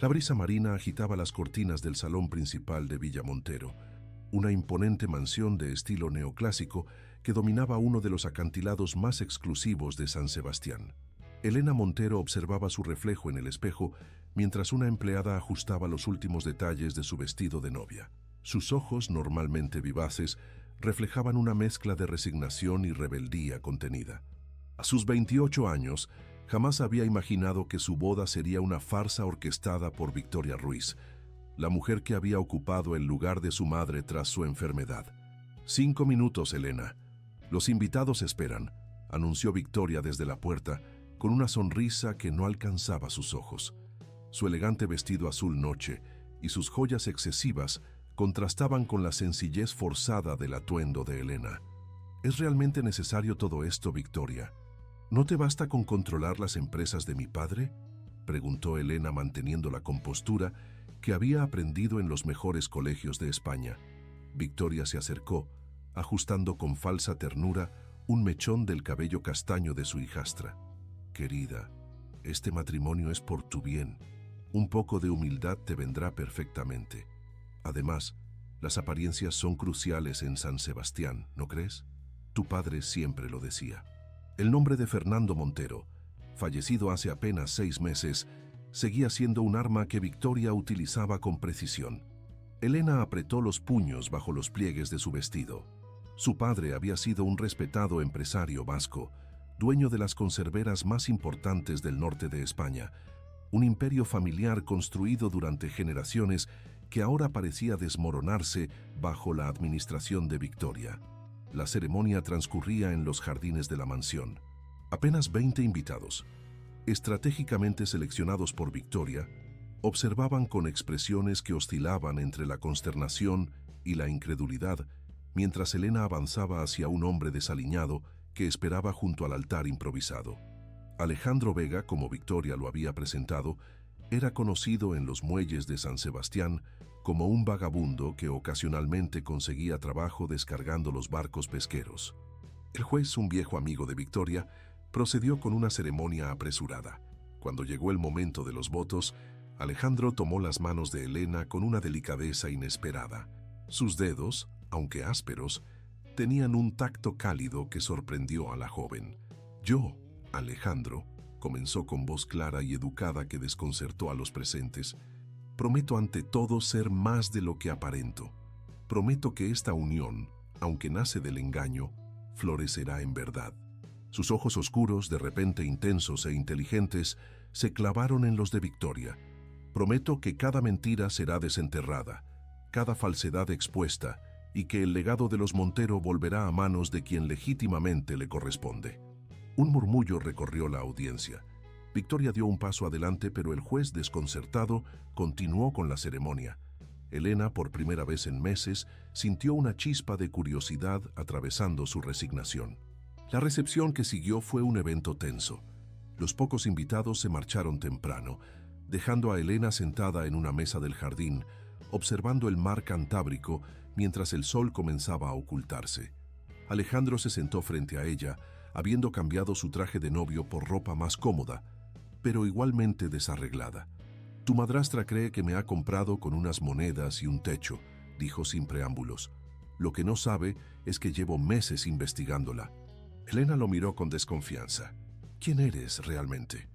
La brisa marina agitaba las cortinas del salón principal de Villa Montero, una imponente mansión de estilo neoclásico que dominaba uno de los acantilados más exclusivos de San Sebastián. Elena Montero observaba su reflejo en el espejo mientras una empleada ajustaba los últimos detalles de su vestido de novia. Sus ojos, normalmente vivaces, reflejaban una mezcla de resignación y rebeldía contenida. A sus 28 años, jamás había imaginado que su boda sería una farsa orquestada por Victoria Ruiz, la mujer que había ocupado el lugar de su madre tras su enfermedad. 5 minutos, Elena. Los invitados esperan, anunció Victoria desde la puerta, con una sonrisa que no alcanzaba sus ojos. Su elegante vestido azul noche y sus joyas excesivas contrastaban con la sencillez forzada del atuendo de Elena. ¿Es realmente necesario todo esto, Victoria? ¿No te basta con controlar las empresas de mi padre?, preguntó Elena manteniendo la compostura que había aprendido en los mejores colegios de España. Victoria se acercó, ajustando con falsa ternura un mechón del cabello castaño de su hijastra. Querida, este matrimonio es por tu bien. Un poco de humildad te vendrá perfectamente. Además, las apariencias son cruciales en San Sebastián, ¿no crees? Tu padre siempre lo decía. El nombre de Fernando Montero, fallecido hace apenas 6 meses, seguía siendo un arma que Victoria utilizaba con precisión. Elena apretó los puños bajo los pliegues de su vestido. Su padre había sido un respetado empresario vasco, dueño de las conserveras más importantes del norte de España, un imperio familiar construido durante generaciones que ahora parecía desmoronarse bajo la administración de Victoria. La ceremonia transcurría en los jardines de la mansión. Apenas 20 invitados, estratégicamente seleccionados por Victoria, observaban con expresiones que oscilaban entre la consternación y la incredulidad, mientras Elena avanzaba hacia un hombre desaliñado que esperaba junto al altar improvisado. Alejandro Vega, como Victoria lo había presentado, era conocido en los muelles de San Sebastián como un vagabundo que ocasionalmente conseguía trabajo descargando los barcos pesqueros. El juez, un viejo amigo de Victoria, procedió con una ceremonia apresurada. Cuando llegó el momento de los votos, Alejandro tomó las manos de Elena con una delicadeza inesperada. Sus dedos, aunque ásperos, tenían un tacto cálido que sorprendió a la joven. Yo, Alejandro, comenzó con voz clara y educada que desconcertó a los presentes, prometo ante todo ser más de lo que aparento. Prometo que esta unión, aunque nace del engaño, florecerá en verdad. Sus ojos oscuros, de repente intensos e inteligentes, se clavaron en los de Victoria. Prometo que cada mentira será desenterrada, cada falsedad expuesta, y que el legado de los Montero volverá a manos de quien legítimamente le corresponde. Un murmullo recorrió la audiencia. Victoria dio un paso adelante, pero el juez, desconcertado, continuó con la ceremonia. Elena, por primera vez en meses, sintió una chispa de curiosidad atravesando su resignación. La recepción que siguió fue un evento tenso. Los pocos invitados se marcharon temprano, dejando a Elena sentada en una mesa del jardín, observando el mar Cantábrico mientras el sol comenzaba a ocultarse. Alejandro se sentó frente a ella, habiendo cambiado su traje de novio por ropa más cómoda, pero igualmente desarreglada. «Tu madrastra cree que me ha comprado con unas monedas y un techo», dijo sin preámbulos. «Lo que no sabe es que llevo meses investigándola». Elena lo miró con desconfianza. «¿Quién eres realmente?»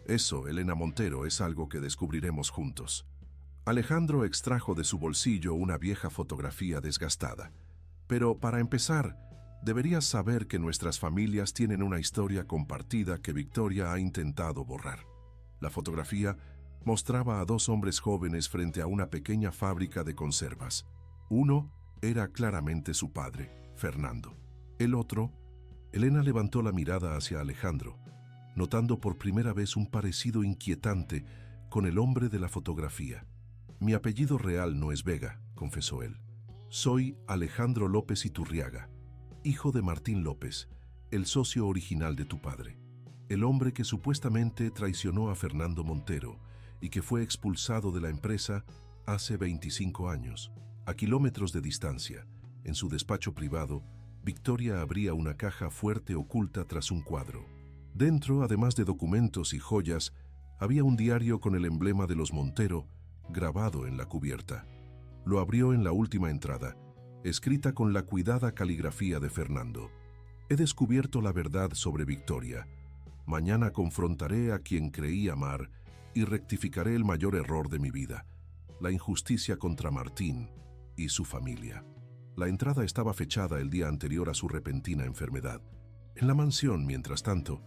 «Eso, Elena Montero, es algo que descubriremos juntos». Alejandro extrajo de su bolsillo una vieja fotografía desgastada. «Pero para empezar, deberías saber que nuestras familias tienen una historia compartida que Victoria ha intentado borrar». La fotografía mostraba a 2 hombres jóvenes frente a una pequeña fábrica de conservas. Uno era claramente su padre, Fernando. El otro... Elena levantó la mirada hacia Alejandro, notando por primera vez un parecido inquietante con el hombre de la fotografía. «Mi apellido real no es Vega», confesó él. «Soy Alejandro López Iturriaga, hijo de Martín López, el socio original de tu padre, el hombre que supuestamente traicionó a Fernando Montero y que fue expulsado de la empresa hace 25 años. A kilómetros de distancia, en su despacho privado, Victoria abría una caja fuerte oculta tras un cuadro. Dentro, además de documentos y joyas, Había un diario con el emblema de los Montero grabado en la cubierta. Lo abrió en la última entrada, escrita con la cuidada caligrafía de Fernando. He descubierto la verdad sobre Victoria. Mañana confrontaré a quien creí amar y rectificaré el mayor error de mi vida, la injusticia contra Martín y su familia. La entrada estaba fechada el día anterior a su repentina enfermedad. En la mansión, mientras tanto,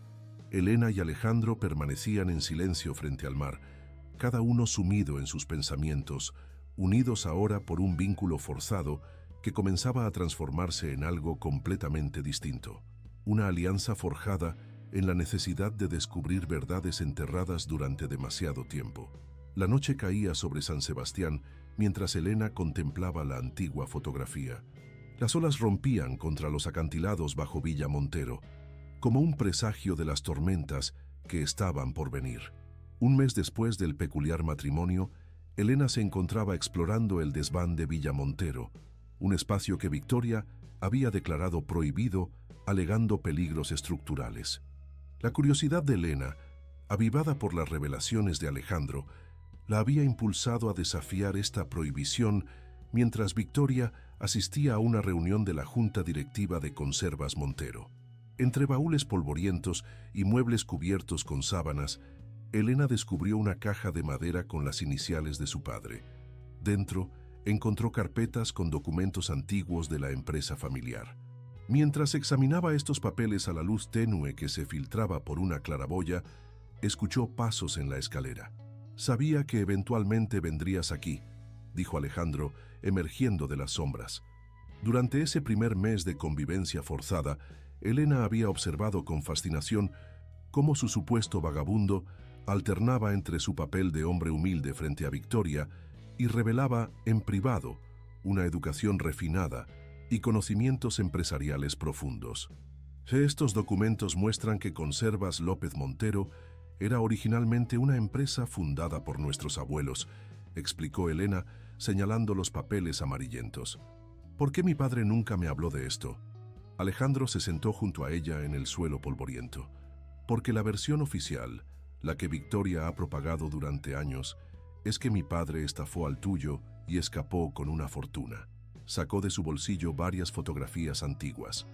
Elena y Alejandro permanecían en silencio frente al mar, cada uno sumido en sus pensamientos, unidos ahora por un vínculo forzado que comenzaba a transformarse en algo completamente distinto. Una alianza forjada en la necesidad de descubrir verdades enterradas durante demasiado tiempo. La noche caía sobre San Sebastián mientras Elena contemplaba la antigua fotografía. Las olas rompían contra los acantilados bajo Villa Montero, como un presagio de las tormentas que estaban por venir. Un mes después del peculiar matrimonio, Elena se encontraba explorando el desván de Villa Montero, un espacio que Victoria había declarado prohibido, alegando peligros estructurales. La curiosidad de Elena, avivada por las revelaciones de Alejandro, la había impulsado a desafiar esta prohibición mientras Victoria asistía a una reunión de la Junta Directiva de Conservas Montero. Entre baúles polvorientos y muebles cubiertos con sábanas, Elena descubrió una caja de madera con las iniciales de su padre. Dentro, encontró carpetas con documentos antiguos de la empresa familiar. Mientras examinaba estos papeles a la luz tenue que se filtraba por una claraboya, escuchó pasos en la escalera. «Sabía que eventualmente vendrías aquí», dijo Alejandro, emergiendo de las sombras. Durante ese primer mes de convivencia forzada, Elena había observado con fascinación cómo su supuesto vagabundo alternaba entre su papel de hombre humilde frente a Victoria y revelaba en privado una educación refinada y conocimientos empresariales profundos. Estos documentos muestran que Conservas López Montero era originalmente una empresa fundada por nuestros abuelos, explicó Elena, señalando los papeles amarillentos. ¿Por qué mi padre nunca me habló de esto? Alejandro se sentó junto a ella en el suelo polvoriento. Porque la versión oficial, la que Victoria ha propagado durante años, es que mi padre estafó al tuyo y escapó con una fortuna. Sacó de su bolsillo varias fotografías antiguas,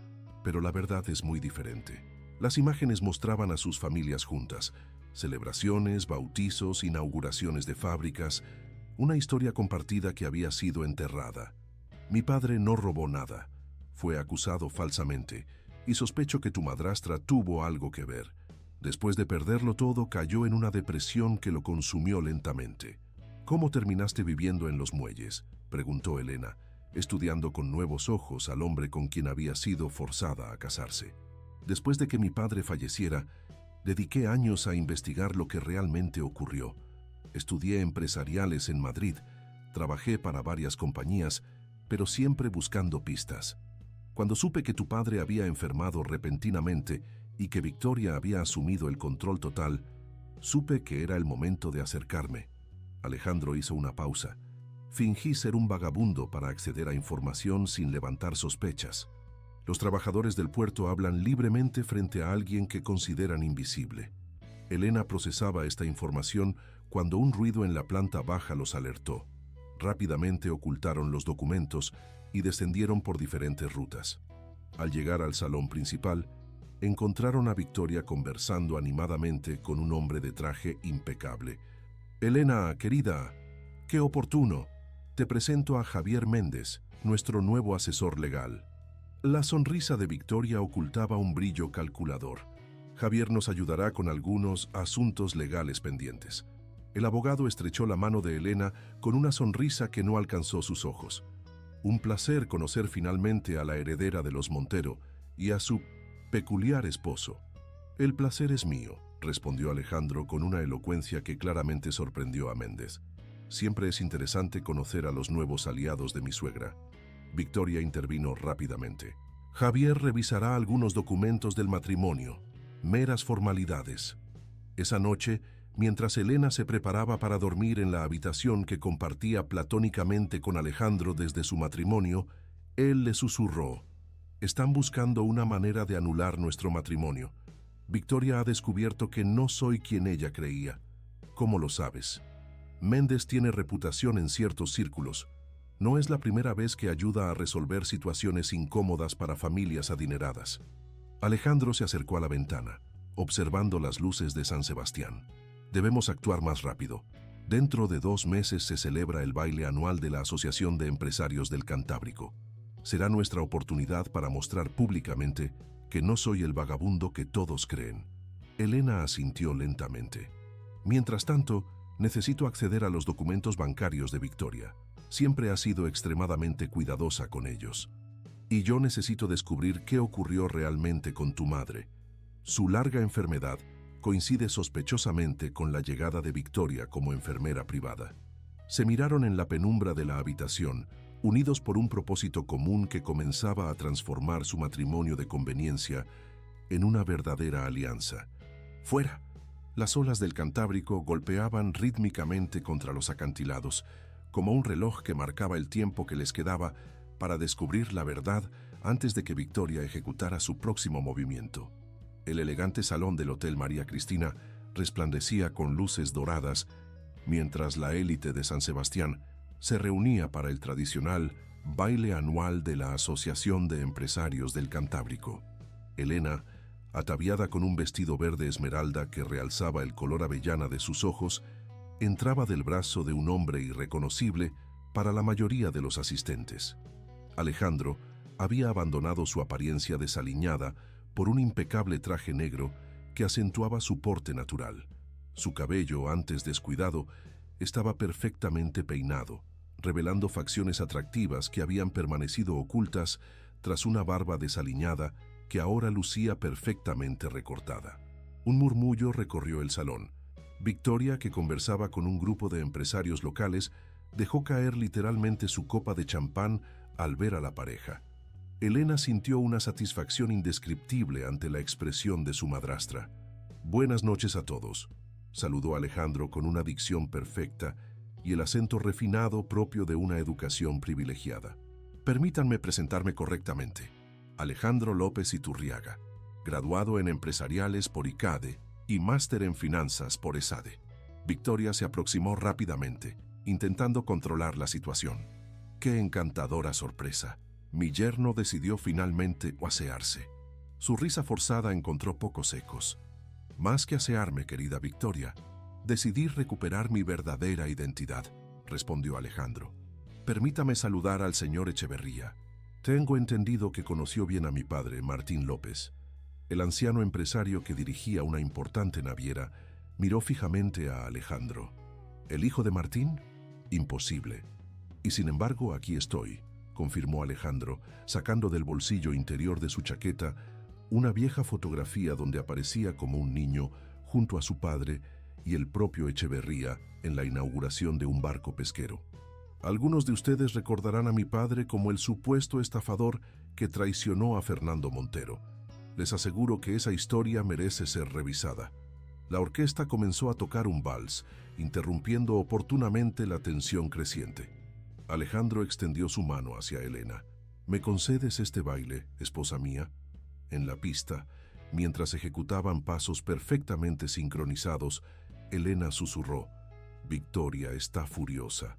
pero la verdad es muy diferente. Las imágenes mostraban a sus familias juntas, celebraciones, bautizos, inauguraciones de fábricas, una historia compartida que había sido enterrada. Mi padre no robó nada, fue acusado falsamente, y sospecho que tu madrastra tuvo algo que ver. Después de perderlo todo, cayó en una depresión que lo consumió lentamente. ¿Cómo terminaste viviendo en los muelles?, preguntó Elena, estudiando con nuevos ojos al hombre con quien había sido forzada a casarse. Después de que mi padre falleciera, dediqué años a investigar lo que realmente ocurrió. Estudié empresariales en Madrid, trabajé para varias compañías, pero siempre buscando pistas. Cuando supe que tu padre había enfermado repentinamente y que Victoria había asumido el control total, supe que era el momento de acercarme. Alejandro hizo una pausa. Fingí ser un vagabundo para acceder a información sin levantar sospechas. Los trabajadores del puerto hablan libremente frente a alguien que consideran invisible. Elena procesaba esta información cuando un ruido en la planta baja los alertó. Rápidamente ocultaron los documentos y descendieron por diferentes rutas. Al llegar al salón principal, encontraron a Victoria conversando animadamente con un hombre de traje impecable. «Elena, querida, qué oportuno. Te presento a Javier Méndez, nuestro nuevo asesor legal». La sonrisa de Victoria ocultaba un brillo calculador. Javier nos ayudará con algunos asuntos legales pendientes. El abogado estrechó la mano de Elena con una sonrisa que no alcanzó sus ojos. Un placer conocer finalmente a la heredera de los Montero y a su peculiar esposo. El placer es mío, respondió Alejandro con una elocuencia que claramente sorprendió a Méndez. Siempre es interesante conocer a los nuevos aliados de mi suegra. Victoria intervino rápidamente. Javier revisará algunos documentos del matrimonio, meras formalidades. Esa noche, mientras Elena se preparaba para dormir en la habitación que compartía platónicamente con Alejandro desde su matrimonio, él le susurró: «Están buscando una manera de anular nuestro matrimonio. Victoria ha descubierto que no soy quien ella creía. ¿Cómo lo sabes? Méndez tiene reputación en ciertos círculos. No es la primera vez que ayuda a resolver situaciones incómodas para familias adineradas. Alejandro se acercó a la ventana, observando las luces de San Sebastián. Debemos actuar más rápido. Dentro de 2 meses se celebra el baile anual de la Asociación de Empresarios del Cantábrico. Será nuestra oportunidad para mostrar públicamente que no soy el vagabundo que todos creen. Elena asintió lentamente. Mientras tanto, necesito acceder a los documentos bancarios de Victoria. Siempre ha sido extremadamente cuidadosa con ellos. Y yo necesito descubrir qué ocurrió realmente con tu madre. Su larga enfermedad coincide sospechosamente con la llegada de Victoria como enfermera privada. Se miraron en la penumbra de la habitación, unidos por un propósito común que comenzaba a transformar su matrimonio de conveniencia en una verdadera alianza. ¡Fuera! Las olas del Cantábrico golpeaban rítmicamente contra los acantilados, como un reloj que marcaba el tiempo que les quedaba para descubrir la verdad antes de que Victoria ejecutara su próximo movimiento. El elegante salón del Hotel María Cristina resplandecía con luces doradas, mientras la élite de San Sebastián se reunía para el tradicional baile anual de la Asociación de Empresarios del Cantábrico. Elena, ataviada con un vestido verde esmeralda que realzaba el color avellana de sus ojos, entraba del brazo de un hombre irreconocible para la mayoría de los asistentes. Alejandro había abandonado su apariencia desaliñada por un impecable traje negro que acentuaba su porte natural. Su cabello, antes descuidado, estaba perfectamente peinado, revelando facciones atractivas que habían permanecido ocultas tras una barba desaliñada que ahora lucía perfectamente recortada. Un murmullo recorrió el salón. Victoria, que conversaba con un grupo de empresarios locales, dejó caer literalmente su copa de champán al ver a la pareja. Elena sintió una satisfacción indescriptible ante la expresión de su madrastra. «Buenas noches a todos», saludó Alejandro con una dicción perfecta y el acento refinado propio de una educación privilegiada. «Permítanme presentarme correctamente. Alejandro López Iturriaga, graduado en Empresariales por ICADE y máster en Finanzas por ESADE». Victoria se aproximó rápidamente, intentando controlar la situación. ¡Qué encantadora sorpresa! Mi yerno decidió finalmente asearse. Su risa forzada encontró pocos ecos. «Más que asearme, querida Victoria, decidí recuperar mi verdadera identidad», respondió Alejandro. «Permítame saludar al señor Echeverría. Tengo entendido que conoció bien a mi padre, Martín López». El anciano empresario que dirigía una importante naviera miró fijamente a Alejandro. «¿El hijo de Martín? Imposible. Y sin embargo, aquí estoy», confirmó Alejandro, sacando del bolsillo interior de su chaqueta una vieja fotografía donde aparecía como un niño junto a su padre y el propio Echeverría en la inauguración de un barco pesquero. «Algunos de ustedes recordarán a mi padre como el supuesto estafador que traicionó a Fernando Montero. Les aseguro que esa historia merece ser revisada». La orquesta comenzó a tocar un vals, interrumpiendo oportunamente la tensión creciente. Alejandro extendió su mano hacia Elena. «¿Me concedes este baile, esposa mía?» En la pista, mientras ejecutaban pasos perfectamente sincronizados, Elena susurró: «Victoria está furiosa.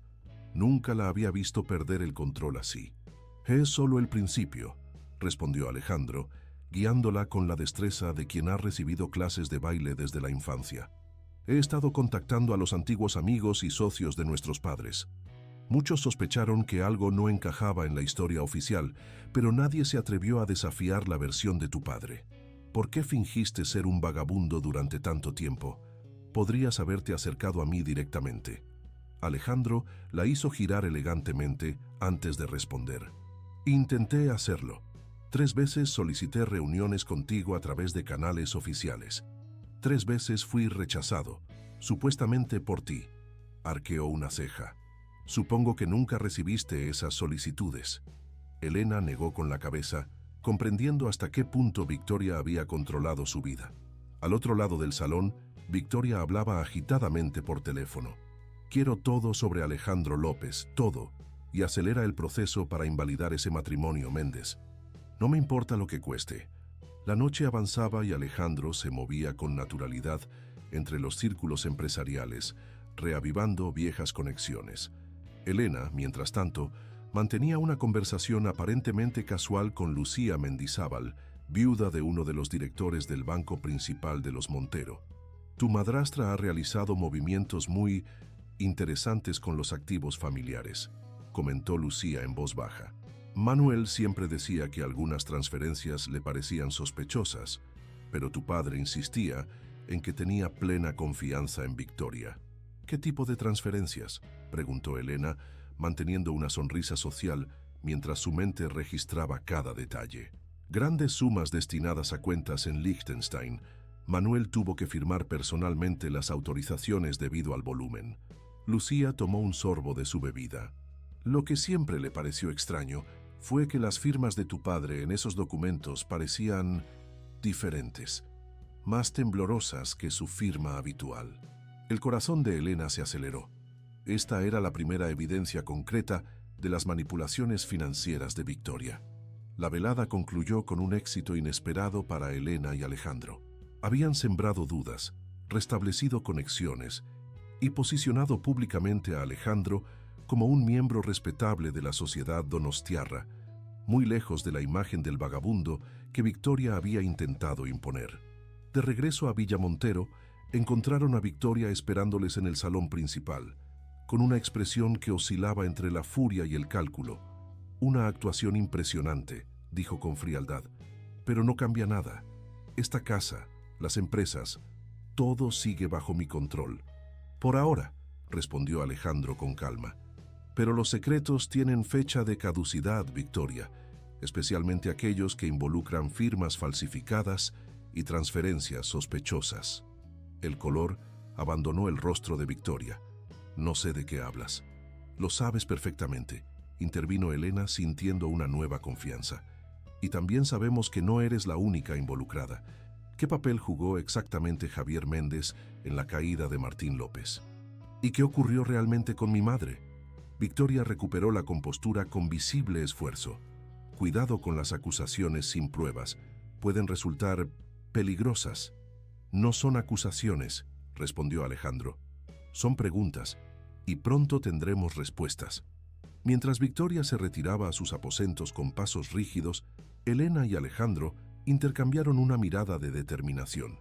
Nunca la había visto perder el control así». «Es solo el principio», respondió Alejandro, guiándola con la destreza de quien ha recibido clases de baile desde la infancia. «He estado contactando a los antiguos amigos y socios de nuestros padres. Muchos sospecharon que algo no encajaba en la historia oficial, pero nadie se atrevió a desafiar la versión de tu padre. ¿Por qué fingiste ser un vagabundo durante tanto tiempo? Podrías haberte acercado a mí directamente». Alejandro la hizo girar elegantemente antes de responder. «Intenté hacerlo. 3 veces solicité reuniones contigo a través de canales oficiales. 3 veces fui rechazado, supuestamente por ti». Arqueó una ceja. «Supongo que nunca recibiste esas solicitudes». Elena negó con la cabeza, comprendiendo hasta qué punto Victoria había controlado su vida. Al otro lado del salón, Victoria hablaba agitadamente por teléfono. «Quiero todo sobre Alejandro López, todo, y acelera el proceso para invalidar ese matrimonio, Méndez. No me importa lo que cueste». La noche avanzaba y Alejandro se movía con naturalidad entre los círculos empresariales, reavivando viejas conexiones. Elena, mientras tanto, mantenía una conversación aparentemente casual con Lucía Mendizábal, viuda de uno de los directores del banco principal de los Montero. Tu madrastra ha realizado movimientos muy interesantes con los activos familiares, comentó Lucía en voz baja. Manuel siempre decía que algunas transferencias le parecían sospechosas, pero tu padre insistía en que tenía plena confianza en Victoria. ¿Qué tipo de transferencias?, preguntó Elena, manteniendo una sonrisa social mientras su mente registraba cada detalle. Grandes sumas destinadas a cuentas en Liechtenstein. Manuel tuvo que firmar personalmente las autorizaciones debido al volumen. Lucía tomó un sorbo de su bebida. Lo que siempre le pareció extraño fue que las firmas de tu padre en esos documentos parecían diferentes, más temblorosas que su firma habitual. El corazón de Elena se aceleró. Esta era la primera evidencia concreta de las manipulaciones financieras de Victoria. La velada concluyó con un éxito inesperado para Elena y Alejandro. Habían sembrado dudas, restablecido conexiones y posicionado públicamente a Alejandro como un miembro respetable de la sociedad donostiarra, muy lejos de la imagen del vagabundo que Victoria había intentado imponer. De regreso a Villa Montero, encontraron a Victoria esperándoles en el salón principal, con una expresión que oscilaba entre la furia y el cálculo. Una actuación impresionante, dijo con frialdad, pero no cambia nada. Esta casa, las empresas, todo sigue bajo mi control. Por ahora, respondió Alejandro con calma. Pero los secretos tienen fecha de caducidad, Victoria, especialmente aquellos que involucran firmas falsificadas y transferencias sospechosas. El color abandonó el rostro de Victoria. No sé de qué hablas. Lo sabes perfectamente, intervino Elena sintiendo una nueva confianza. Y también sabemos que no eres la única involucrada. ¿Qué papel jugó exactamente Javier Méndez en la caída de Martín López? ¿Y qué ocurrió realmente con mi madre? Victoria recuperó la compostura con visible esfuerzo. Cuidado con las acusaciones sin pruebas. Pueden resultar peligrosas. No son acusaciones, respondió Alejandro. Son preguntas, y pronto tendremos respuestas. Mientras Victoria se retiraba a sus aposentos con pasos rígidos, Elena y Alejandro intercambiaron una mirada de determinación.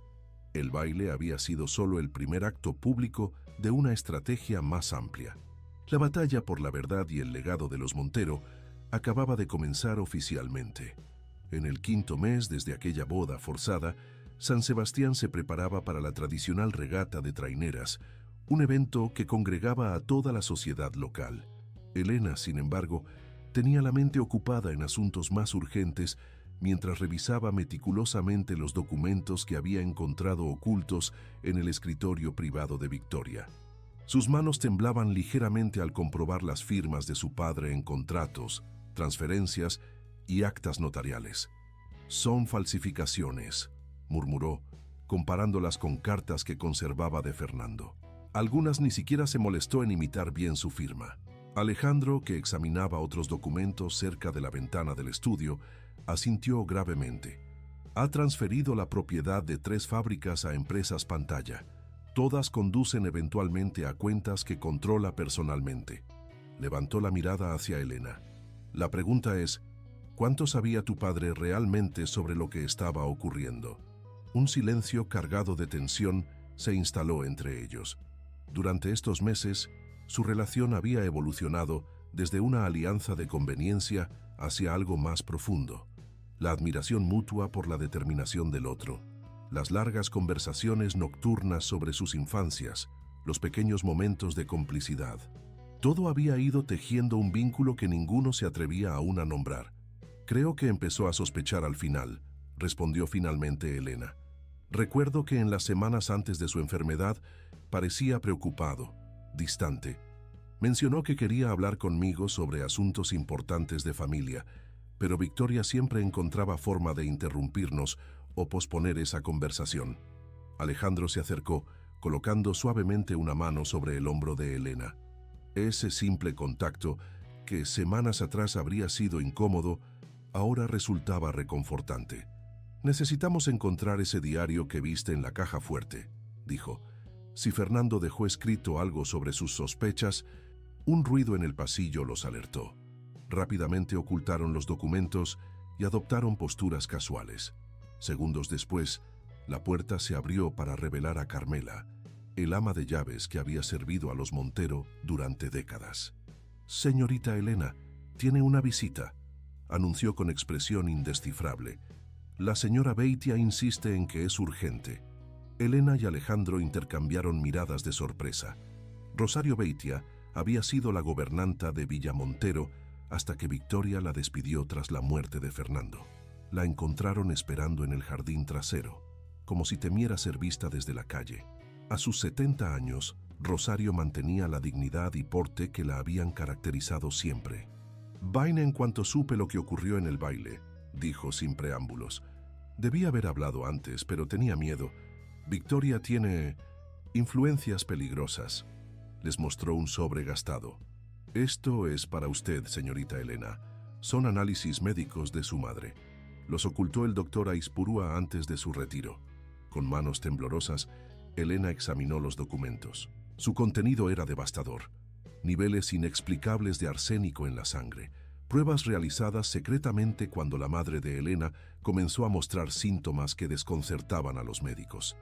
El baile había sido solo el primer acto público de una estrategia más amplia. La batalla por la verdad y el legado de los Montero acababa de comenzar oficialmente. En el quinto mes desde aquella boda forzada, San Sebastián se preparaba para la tradicional regata de traineras, un evento que congregaba a toda la sociedad local. Elena, sin embargo, tenía la mente ocupada en asuntos más urgentes mientras revisaba meticulosamente los documentos que había encontrado ocultos en el escritorio privado de Victoria. Sus manos temblaban ligeramente al comprobar las firmas de su padre en contratos, transferencias y actas notariales. «Son falsificaciones», murmuró, comparándolas con cartas que conservaba de Fernando. Algunas ni siquiera se molestó en imitar bien su firma. Alejandro, que examinaba otros documentos cerca de la ventana del estudio, asintió gravemente. «Ha transferido la propiedad de 3 fábricas a empresas pantalla. Todas conducen eventualmente a cuentas que controla personalmente». Levantó la mirada hacia Elena. «La pregunta es, ¿cuánto sabía tu padre realmente sobre lo que estaba ocurriendo?» Un silencio cargado de tensión se instaló entre ellos. Durante estos meses, su relación había evolucionado desde una alianza de conveniencia hacia algo más profundo. La admiración mutua por la determinación del otro, las largas conversaciones nocturnas sobre sus infancias, los pequeños momentos de complicidad. Todo había ido tejiendo un vínculo que ninguno se atrevía aún a nombrar. «Creo que empezó a sospechar al final», respondió finalmente Elena. «Recuerdo que en las semanas antes de su enfermedad parecía preocupado, distante. Mencionó que quería hablar conmigo sobre asuntos importantes de familia, pero Victoria siempre encontraba forma de interrumpirnos o posponer esa conversación». Alejandro se acercó, colocando suavemente una mano sobre el hombro de Elena. Ese simple contacto, que semanas atrás habría sido incómodo, ahora resultaba reconfortante. «Necesitamos encontrar ese diario que viste en la caja fuerte», dijo. Si Fernando dejó escrito algo sobre sus sospechas, un ruido en el pasillo los alertó. Rápidamente ocultaron los documentos y adoptaron posturas casuales. Segundos después, la puerta se abrió para revelar a Carmela, el ama de llaves que había servido a los Montero durante décadas. «Señorita Elena, tiene una visita», anunció con expresión indescifrable. «La señora Beitia insiste en que es urgente». Elena y Alejandro intercambiaron miradas de sorpresa. Rosario Beitia había sido la gobernanta de Villa Montero hasta que Victoria la despidió tras la muerte de Fernando. La encontraron esperando en el jardín trasero, como si temiera ser vista desde la calle. A sus 70 años, Rosario mantenía la dignidad y porte que la habían caracterizado siempre. «Vine en cuanto supe lo que ocurrió en el baile», dijo sin preámbulos. «Debía haber hablado antes, pero tenía miedo. Victoria tiene influencias peligrosas». Les mostró un sobre gastado. «Esto es para usted, señorita Elena. Son análisis médicos de su madre. Los ocultó el doctor Aispurúa antes de su retiro». Con manos temblorosas, Elena examinó los documentos. Su contenido era devastador. Niveles inexplicables de arsénico en la sangre. Pruebas realizadas secretamente cuando la madre de Elena comenzó a mostrar síntomas que desconcertaban a los médicos.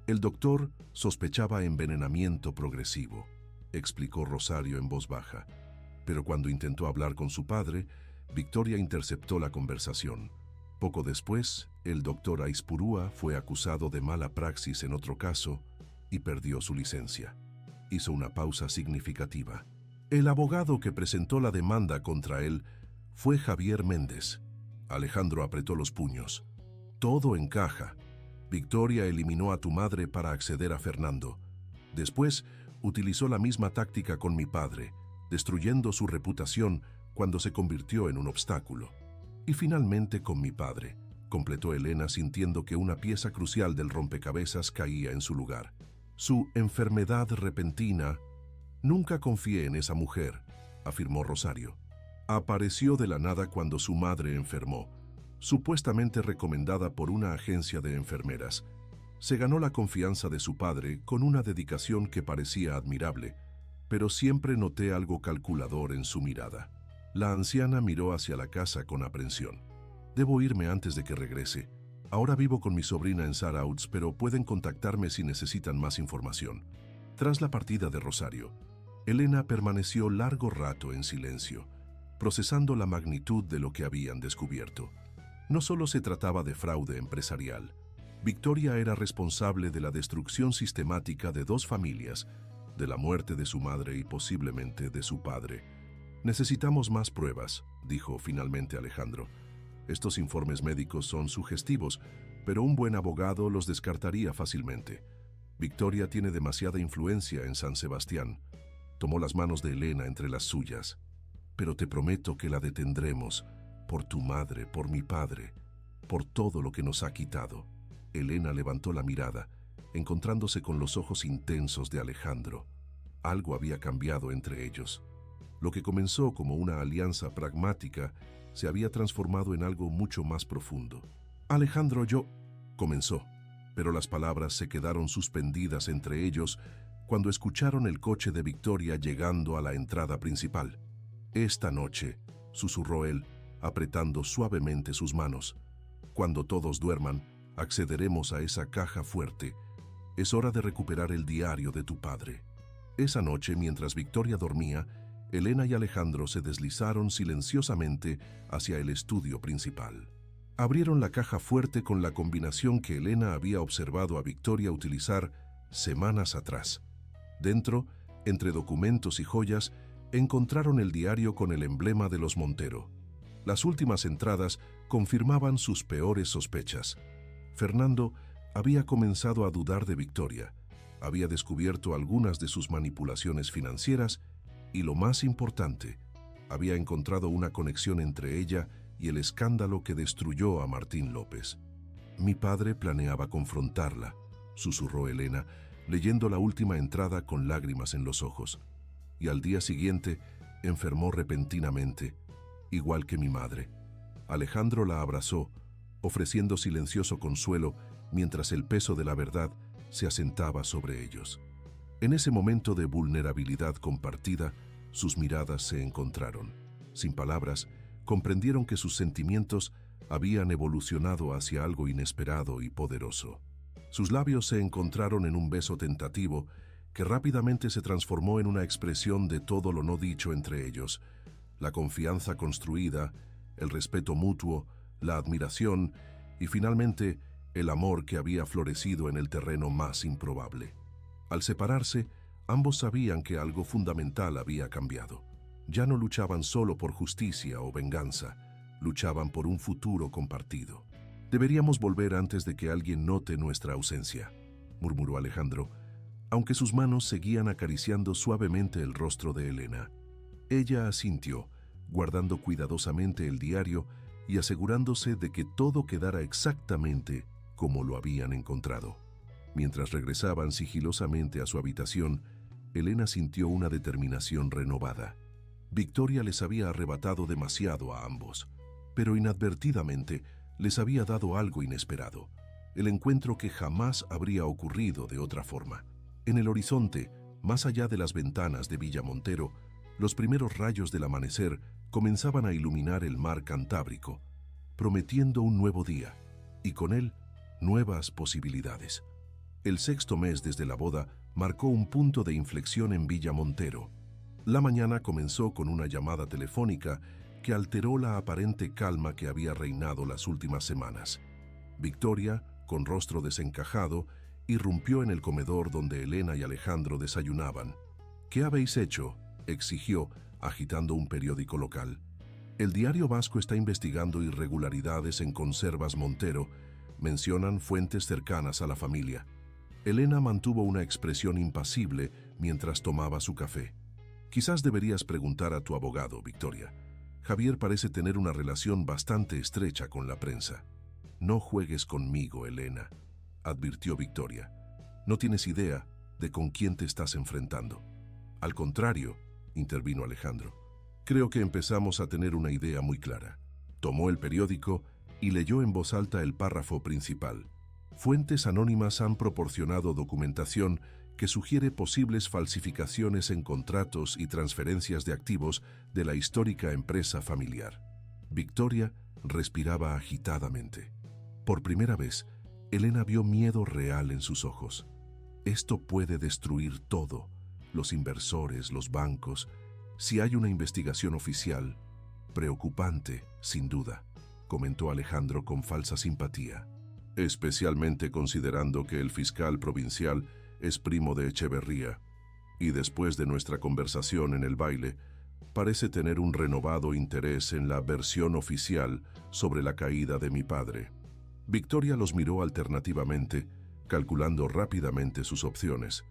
«El doctor sospechaba envenenamiento progresivo», explicó Rosario en voz baja. Pero cuando intentó hablar con su padre, Victoria interceptó la conversación. Poco después, el doctor Aispurúa fue acusado de mala praxis en otro caso y perdió su licencia. Hizo una pausa significativa. El abogado que presentó la demanda contra él fue Javier Méndez. Alejandro apretó los puños. «Todo encaja. Victoria eliminó a tu madre para acceder a Fernando. Después, utilizó la misma táctica con mi padre, destruyendo su reputación cuando se convirtió en un obstáculo. Y finalmente con mi padre», completó Elena sintiendo que una pieza crucial del rompecabezas caía en su lugar. «Su enfermedad repentina». «Nunca confié en esa mujer», afirmó Rosario. «Apareció de la nada cuando su madre enfermó, supuestamente recomendada por una agencia de enfermeras. Se ganó la confianza de su padre con una dedicación que parecía admirable, pero siempre noté algo calculador en su mirada». La anciana miró hacia la casa con aprensión. «Debo irme antes de que regrese. Ahora vivo con mi sobrina en Sarauds, pero pueden contactarme si necesitan más información». Tras la partida de Rosario, Elena permaneció largo rato en silencio, procesando la magnitud de lo que habían descubierto. No solo se trataba de fraude empresarial. Victoria era responsable de la destrucción sistemática de 2 familias, de la muerte de su madre y posiblemente de su padre. «Necesitamos más pruebas», dijo finalmente Alejandro. «Estos informes médicos son sugestivos, pero un buen abogado los descartaría fácilmente. Victoria tiene demasiada influencia en San Sebastián». Tomó las manos de Elena entre las suyas. «Pero te prometo que la detendremos, por tu madre, por mi padre, por todo lo que nos ha quitado». Elena levantó la mirada, encontrándose con los ojos intensos de Alejandro. Algo había cambiado entre ellos. Lo que comenzó como una alianza pragmática se había transformado en algo mucho más profundo. «Alejandro, yo…» comenzó, pero las palabras se quedaron suspendidas entre ellos cuando escucharon el coche de Victoria llegando a la entrada principal. «Esta noche», susurró él, apretando suavemente sus manos, «cuando todos duerman, accederemos a esa caja fuerte. Es hora de recuperar el diario de tu padre». Esa noche, mientras Victoria dormía, Elena y Alejandro se deslizaron silenciosamente hacia el estudio principal. Abrieron la caja fuerte con la combinación que Elena había observado a Victoria utilizar semanas atrás. Dentro, entre documentos y joyas, encontraron el diario con el emblema de los Montero. Las últimas entradas confirmaban sus peores sospechas. Fernando había comenzado a dudar de Victoria, había descubierto algunas de sus manipulaciones financieras y, lo más importante, había encontrado una conexión entre ella y el escándalo que destruyó a Martín López. «Mi padre planeaba confrontarla», susurró Elena, leyendo la última entrada con lágrimas en los ojos. «Y al día siguiente enfermó repentinamente, igual que mi madre». Alejandro la abrazó, ofreciendo silencioso consuelo, mientras el peso de la verdad se asentaba sobre ellos. En ese momento de vulnerabilidad compartida, sus miradas se encontraron. Sin palabras, comprendieron que sus sentimientos habían evolucionado hacia algo inesperado y poderoso. Sus labios se encontraron en un beso tentativo que rápidamente se transformó en una expresión de todo lo no dicho entre ellos: la confianza construida, el respeto mutuo, la admiración y finalmente el amor que había florecido en el terreno más improbable. Al separarse, ambos sabían que algo fundamental había cambiado. Ya no luchaban solo por justicia o venganza, luchaban por un futuro compartido. «Deberíamos volver antes de que alguien note nuestra ausencia», murmuró Alejandro, aunque sus manos seguían acariciando suavemente el rostro de Elena. Ella asintió, guardando cuidadosamente el diario y asegurándose de que todo quedara exactamente como lo habían encontrado. Mientras regresaban sigilosamente a su habitación, Elena sintió una determinación renovada. Victoria les había arrebatado demasiado a ambos, pero inadvertidamente les había dado algo inesperado, el encuentro que jamás habría ocurrido de otra forma. En el horizonte, más allá de las ventanas de Villa Montero, los primeros rayos del amanecer comenzaban a iluminar el mar Cantábrico, prometiendo un nuevo día, y con él, nuevas posibilidades. El sexto mes desde la boda marcó un punto de inflexión en Villa Montero. La mañana comenzó con una llamada telefónica que alteró la aparente calma que había reinado las últimas semanas. Victoria, con rostro desencajado, irrumpió en el comedor donde Elena y Alejandro desayunaban. «¿Qué habéis hecho?», exigió, agitando un periódico local. «El diario vasco está investigando irregularidades en Conservas Montero», mencionan fuentes cercanas a la familia. Elena mantuvo una expresión impasible mientras tomaba su café. «Quizás deberías preguntar a tu abogado, Victoria. Javier parece tener una relación bastante estrecha con la prensa». «No juegues conmigo, Elena», advirtió Victoria. «No tienes idea de con quién te estás enfrentando». «Al contrario», intervino Alejandro. «Creo que empezamos a tener una idea muy clara». Tomó el periódico y leyó en voz alta el párrafo principal. «Fuentes anónimas han proporcionado documentación que sugiere posibles falsificaciones en contratos y transferencias de activos de la histórica empresa familiar». Victoria respiraba agitadamente. Por primera vez, Elena vio miedo real en sus ojos. «Esto puede destruir todo, los inversores, los bancos, si hay una investigación oficial. Preocupante, sin duda», comentó Alejandro con falsa simpatía. «Especialmente considerando que el fiscal provincial es primo de Echeverría, y después de nuestra conversación en el baile, parece tener un renovado interés en la versión oficial sobre la caída de mi padre». Victoria los miró alternativamente, calculando rápidamente sus opciones.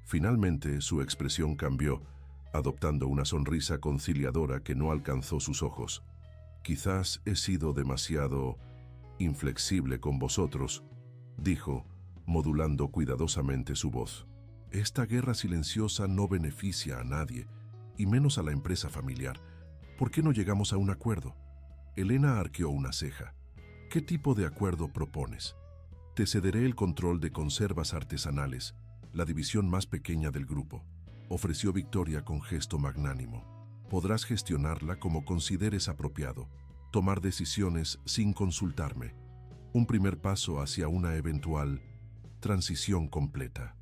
Finalmente, su expresión cambió, adoptando una sonrisa conciliadora que no alcanzó sus ojos. «Quizás he sido demasiado inflexible con vosotros», dijo, modulando cuidadosamente su voz. «Esta guerra silenciosa no beneficia a nadie, y menos a la empresa familiar. ¿Por qué no llegamos a un acuerdo?» Elena arqueó una ceja. «¿Qué tipo de acuerdo propones?» «Te cederé el control de Conservas Artesanales, la división más pequeña del grupo», ofreció Victoria con gesto magnánimo. «Podrás gestionarla como consideres apropiado, tomar decisiones sin consultarme. Un primer paso hacia una eventual transición completa».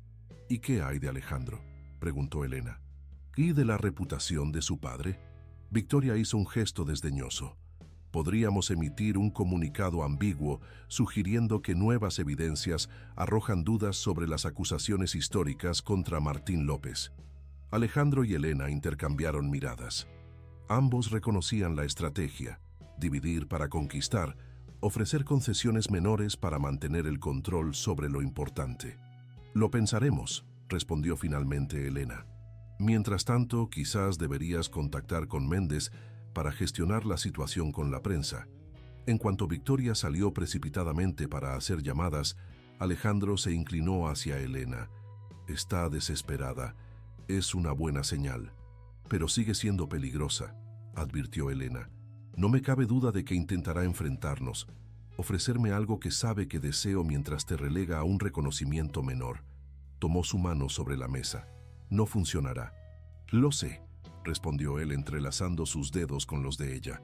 «¿Y qué hay de Alejandro?», preguntó Elena. «¿Y de la reputación de su padre?». Victoria hizo un gesto desdeñoso. «Podríamos emitir un comunicado ambiguo sugiriendo que nuevas evidencias arrojan dudas sobre las acusaciones históricas contra Martín López». Alejandro y Elena intercambiaron miradas. Ambos reconocían la estrategia: dividir para conquistar, ofrecer concesiones menores para mantener el control sobre lo importante. «Lo pensaremos», respondió finalmente Elena. «Mientras tanto, quizás deberías contactar con Méndez para gestionar la situación con la prensa». En cuanto Victoria salió precipitadamente para hacer llamadas, Alejandro se inclinó hacia Elena. «Está desesperada. Es una buena señal. Pero sigue siendo peligrosa», advirtió Elena. «No me cabe duda de que intentará enfrentarnos. ofrecerme algo que sabe que deseo mientras te relega a un reconocimiento menor. Tomó su mano sobre la mesa. No funcionará. Lo sé, respondió él entrelazando sus dedos con los de ella.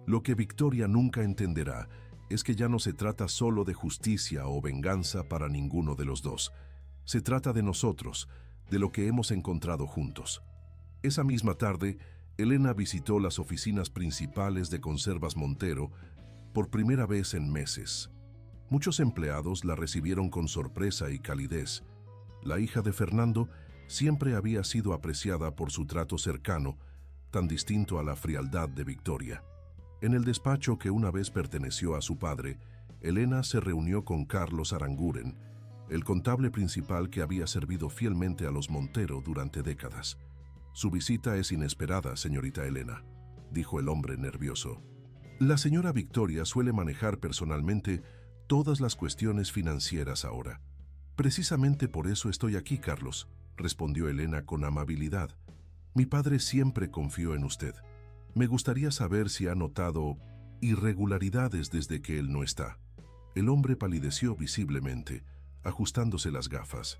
Lo que Victoria nunca entenderá es que ya no se trata solo de justicia o venganza para ninguno de los dos. Se trata de nosotros, de lo que hemos encontrado juntos. Esa misma tarde, Elena visitó las oficinas principales de Conservas Montero por primera vez en meses. Muchos empleados la recibieron con sorpresa y calidez. La hija de Fernando siempre había sido apreciada por su trato cercano, tan distinto a la frialdad de Victoria. En el despacho que una vez perteneció a su padre, Elena se reunió con Carlos Aranguren, el contable principal que había servido fielmente a los Montero durante décadas. «Su visita es inesperada, señorita Elena», dijo el hombre nervioso. «La señora Victoria suele manejar personalmente todas las cuestiones financieras ahora». «Precisamente por eso estoy aquí, Carlos», respondió Elena con amabilidad. «Mi padre siempre confió en usted. Me gustaría saber si ha notado irregularidades desde que él no está». El hombre palideció visiblemente, ajustándose las gafas.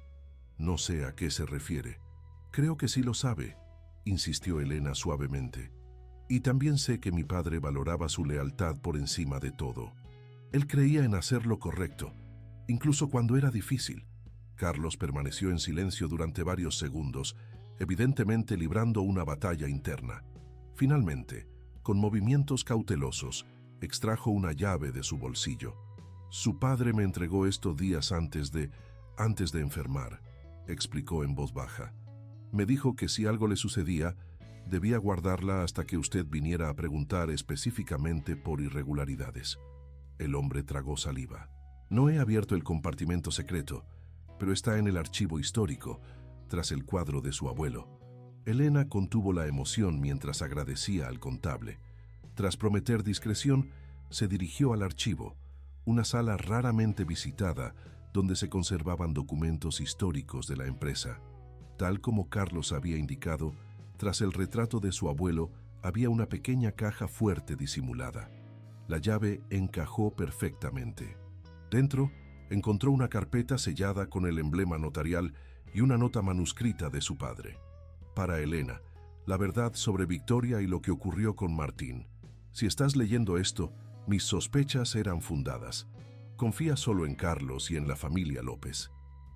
«No sé a qué se refiere». «Creo que sí lo sabe», insistió Elena suavemente. «Y también sé que mi padre valoraba su lealtad por encima de todo. Él creía en hacer lo correcto, incluso cuando era difícil». Carlos permaneció en silencio durante varios segundos, evidentemente librando una batalla interna. Finalmente, con movimientos cautelosos, extrajo una llave de su bolsillo. «Su padre me entregó esto días antes de enfermar», explicó en voz baja. «Me dijo que si algo le sucedía, debía guardarla hasta que usted viniera a preguntar específicamente por irregularidades». El hombre tragó saliva. «No he abierto el compartimento secreto, pero está en el archivo histórico, tras el cuadro de su abuelo». Elena contuvo la emoción mientras agradecía al contable. Tras prometer discreción, se dirigió al archivo, una sala raramente visitada donde se conservaban documentos históricos de la empresa. Tal como Carlos había indicado, tras el retrato de su abuelo había una pequeña caja fuerte disimulada. La llave encajó perfectamente. Dentro, encontró una carpeta sellada con el emblema notarial y una nota manuscrita de su padre. Para Elena, la verdad sobre Victoria y lo que ocurrió con Martín. Si estás leyendo esto, mis sospechas eran fundadas. Confía solo en Carlos y en la familia López.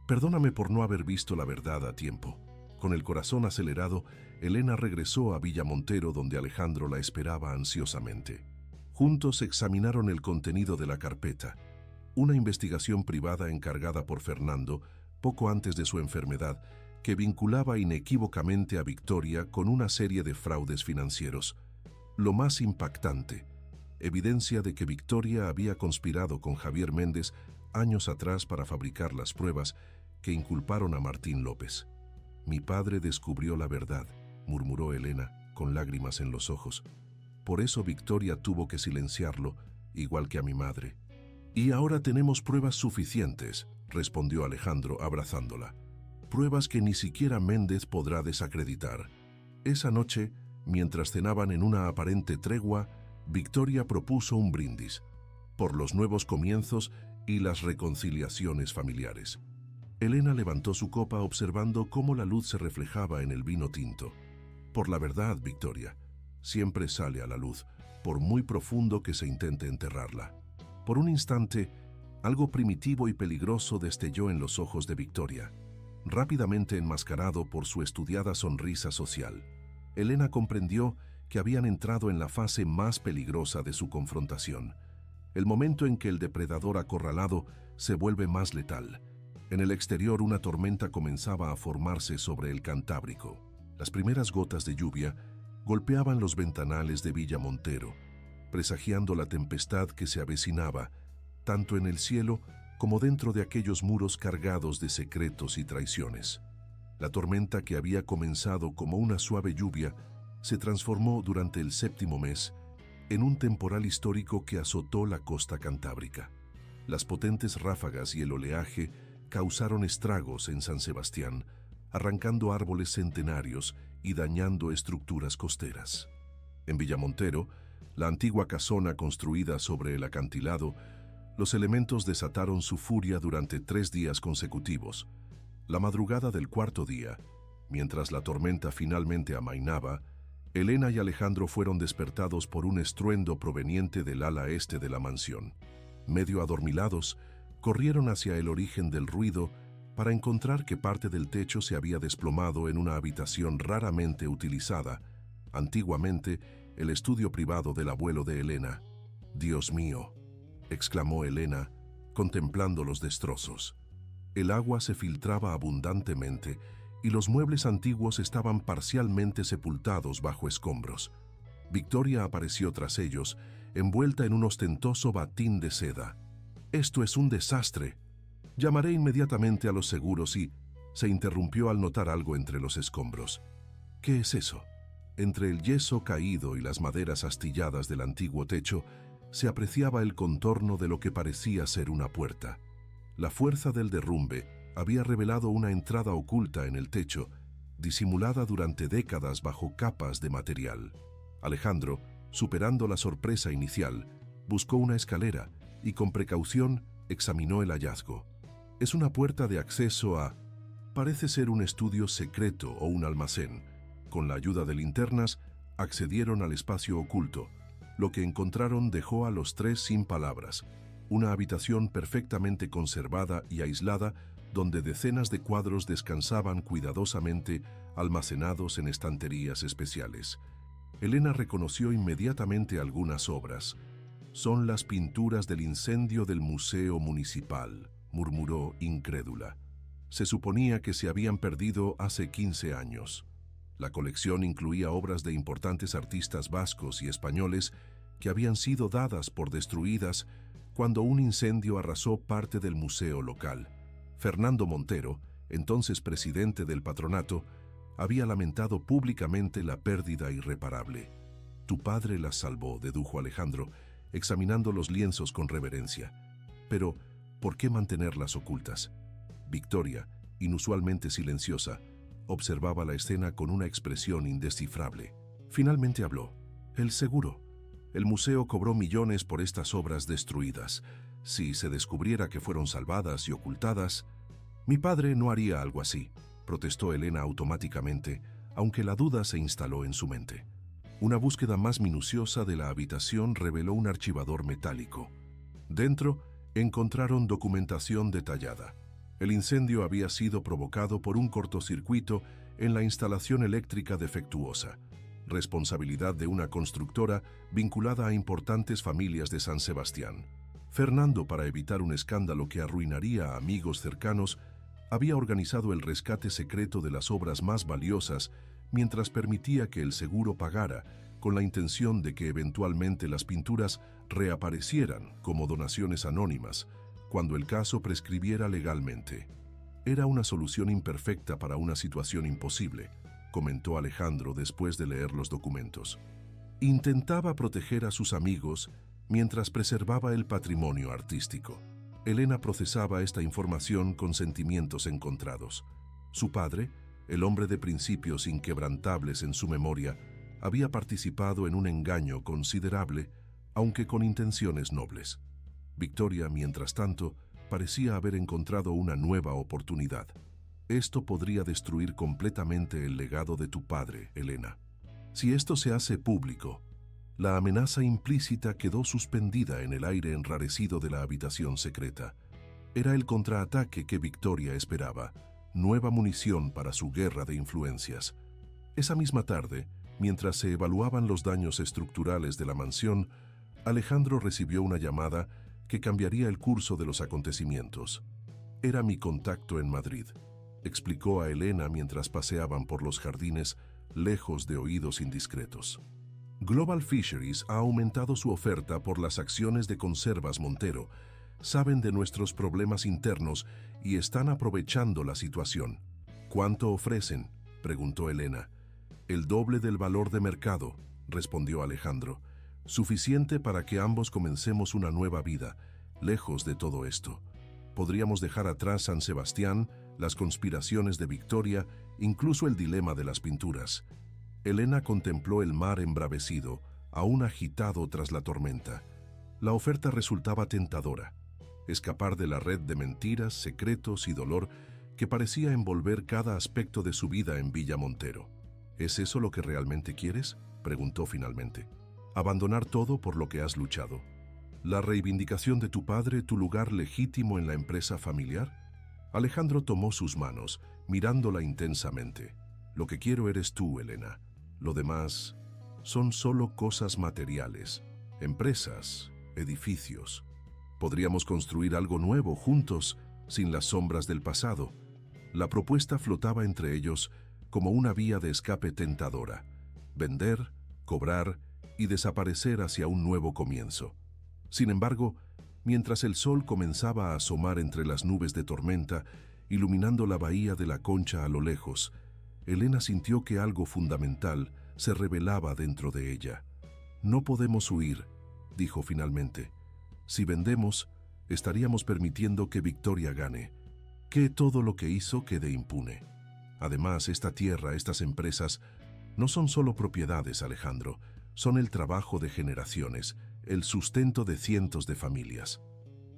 Perdóname por no haber visto la verdad a tiempo. Con el corazón acelerado, Elena regresó a Villa Montero, donde Alejandro la esperaba ansiosamente. Juntos examinaron el contenido de la carpeta. Una investigación privada encargada por Fernando, poco antes de su enfermedad, que vinculaba inequívocamente a Victoria con una serie de fraudes financieros. Lo más impactante, evidencia de que Victoria había conspirado con Javier Méndez años atrás para fabricar las pruebas que inculparon a Martín López. «Mi padre descubrió la verdad», murmuró Elena, con lágrimas en los ojos. «Por eso Victoria tuvo que silenciarlo, igual que a mi madre». «Y ahora tenemos pruebas suficientes», respondió Alejandro abrazándola. «Pruebas que ni siquiera Méndez podrá desacreditar». Esa noche, mientras cenaban en una aparente tregua, Victoria propuso un brindis por los nuevos comienzos y las reconciliaciones familiares. Elena levantó su copa observando cómo la luz se reflejaba en el vino tinto. «Por la verdad, Victoria, siempre sale a la luz, por muy profundo que se intente enterrarla». Por un instante, algo primitivo y peligroso destelló en los ojos de Victoria, rápidamente enmascarado por su estudiada sonrisa social. Elena comprendió que habían entrado en la fase más peligrosa de su confrontación, el momento en que el depredador acorralado se vuelve más letal. En el exterior, una tormenta comenzaba a formarse sobre el Cantábrico. Las primeras gotas de lluvia golpeaban los ventanales de Villa Montero, presagiando la tempestad que se avecinaba, tanto en el cielo como dentro de aquellos muros cargados de secretos y traiciones. La tormenta, que había comenzado como una suave lluvia, se transformó durante el 7º mes en un temporal histórico que azotó la costa cantábrica. Las potentes ráfagas y el oleaje causaron estragos en San Sebastián, arrancando árboles centenarios y dañando estructuras costeras. En Villamontero, la antigua casona construida sobre el acantilado Los elementos desataron su furia durante 3 días consecutivos. La madrugada del cuarto día, mientras la tormenta finalmente amainaba, Elena y Alejandro fueron despertados por un estruendo proveniente del ala este de la mansión. Medio adormilados, corrieron hacia el origen del ruido para encontrar que parte del techo se había desplomado en una habitación raramente utilizada, antiguamente el estudio privado del abuelo de Elena. «Dios mío», exclamó Elena, contemplando los destrozos. El agua se filtraba abundantemente y los muebles antiguos estaban parcialmente sepultados bajo escombros. Victoria apareció tras ellos, envuelta en un ostentoso batín de seda. «Esto es un desastre. Llamaré inmediatamente a los seguros y...» Se interrumpió al notar algo entre los escombros. «¿Qué es eso?» Entre el yeso caído y las maderas astilladas del antiguo techo, se apreciaba el contorno de lo que parecía ser una puerta. La fuerza del derrumbe había revelado una entrada oculta en el techo, disimulada durante décadas bajo capas de material. Alejandro, superando la sorpresa inicial, buscó una escalera y con precaución examinó el hallazgo. Es una puerta de acceso a... Parece ser un estudio secreto o un almacén. Con la ayuda de linternas, accedieron al espacio oculto. Lo que encontraron dejó a los tres sin palabras. Una habitación perfectamente conservada y aislada, donde decenas de cuadros descansaban cuidadosamente, almacenados en estanterías especiales. Elena reconoció inmediatamente algunas obras. «Son las pinturas del incendio del Museo Municipal», murmuró incrédula. Se suponía que se habían perdido hace 15 años. La colección incluía obras de importantes artistas vascos y españoles que habían sido dadas por destruidas cuando un incendio arrasó parte del museo local. Fernando Montero, entonces presidente del patronato, había lamentado públicamente la pérdida irreparable. «Tu padre las salvó», dedujo Alejandro, examinando los lienzos con reverencia. «Pero, ¿por qué mantenerlas ocultas?» Victoria, inusualmente silenciosa, observaba la escena con una expresión indescifrable. Finalmente habló. «El seguro. El museo cobró millones por estas obras destruidas. Si se descubriera que fueron salvadas y ocultadas...» «Mi padre no haría algo así», protestó Elena automáticamente, aunque la duda se instaló en su mente. Una búsqueda más minuciosa de la habitación reveló un archivador metálico. Dentro encontraron documentación detallada. El incendio había sido provocado por un cortocircuito en la instalación eléctrica defectuosa, responsabilidad de una constructora vinculada a importantes familias de San Sebastián. Fernando, para evitar un escándalo que arruinaría a amigos cercanos, había organizado el rescate secreto de las obras más valiosas mientras permitía que el seguro pagara, con la intención de que eventualmente las pinturas reaparecieran como donaciones anónimas, cuando el caso prescribiera legalmente. «Era una solución imperfecta para una situación imposible», comentó Alejandro después de leer los documentos. Intentaba proteger a sus amigos mientras preservaba el patrimonio artístico. Elena procesaba esta información con sentimientos encontrados. Su padre, el hombre de principios inquebrantables en su memoria, había participado en un engaño considerable, aunque con intenciones nobles. Victoria, mientras tanto, parecía haber encontrado una nueva oportunidad. «Esto podría destruir completamente el legado de tu padre, Elena. Si esto se hace público...» La amenaza implícita quedó suspendida en el aire enrarecido de la habitación secreta. Era el contraataque que Victoria esperaba, nueva munición para su guerra de influencias. Esa misma tarde, mientras se evaluaban los daños estructurales de la mansión, Alejandro recibió una llamada que cambiaría el curso de los acontecimientos. «Era mi contacto en Madrid», explicó a Elena mientras paseaban por los jardines, lejos de oídos indiscretos. «Global Fisheries ha aumentado su oferta por las acciones de Conservas Montero. Saben de nuestros problemas internos y están aprovechando la situación». «¿Cuánto ofrecen?», preguntó Elena. «El doble del valor de mercado», respondió Alejandro. «Suficiente para que ambos comencemos una nueva vida, lejos de todo esto. Podríamos dejar atrás San Sebastián, las conspiraciones de Victoria, incluso el dilema de las pinturas». Elena contempló el mar embravecido, aún agitado tras la tormenta. La oferta resultaba tentadora. escapar de la red de mentiras, secretos y dolor que parecía envolver cada aspecto de su vida en Villa Montero. ¿Es eso lo que realmente quieres?, preguntó finalmente. ¿Abandonar todo por lo que has luchado? ¿La reivindicación de tu padre, tu lugar legítimo en la empresa familiar? Alejandro tomó sus manos, mirándola intensamente. Lo que quiero eres tú, Elena. Lo demás son solo cosas materiales, empresas, edificios. Podríamos construir algo nuevo juntos, sin las sombras del pasado. La propuesta flotaba entre ellos como una vía de escape tentadora. Vender, cobrar y desaparecer hacia un nuevo comienzo. Sin embargo, mientras el sol comenzaba a asomar entre las nubes de tormenta, iluminando la bahía de la Concha a lo lejos, Elena sintió que algo fundamental se revelaba dentro de ella. No podemos huir, dijo finalmente. Si vendemos, estaríamos permitiendo que Victoria gane, que todo lo que hizo quede impune. Además, esta tierra, estas empresas, no son solo propiedades, Alejandro, son el trabajo de generaciones, el sustento de cientos de familias.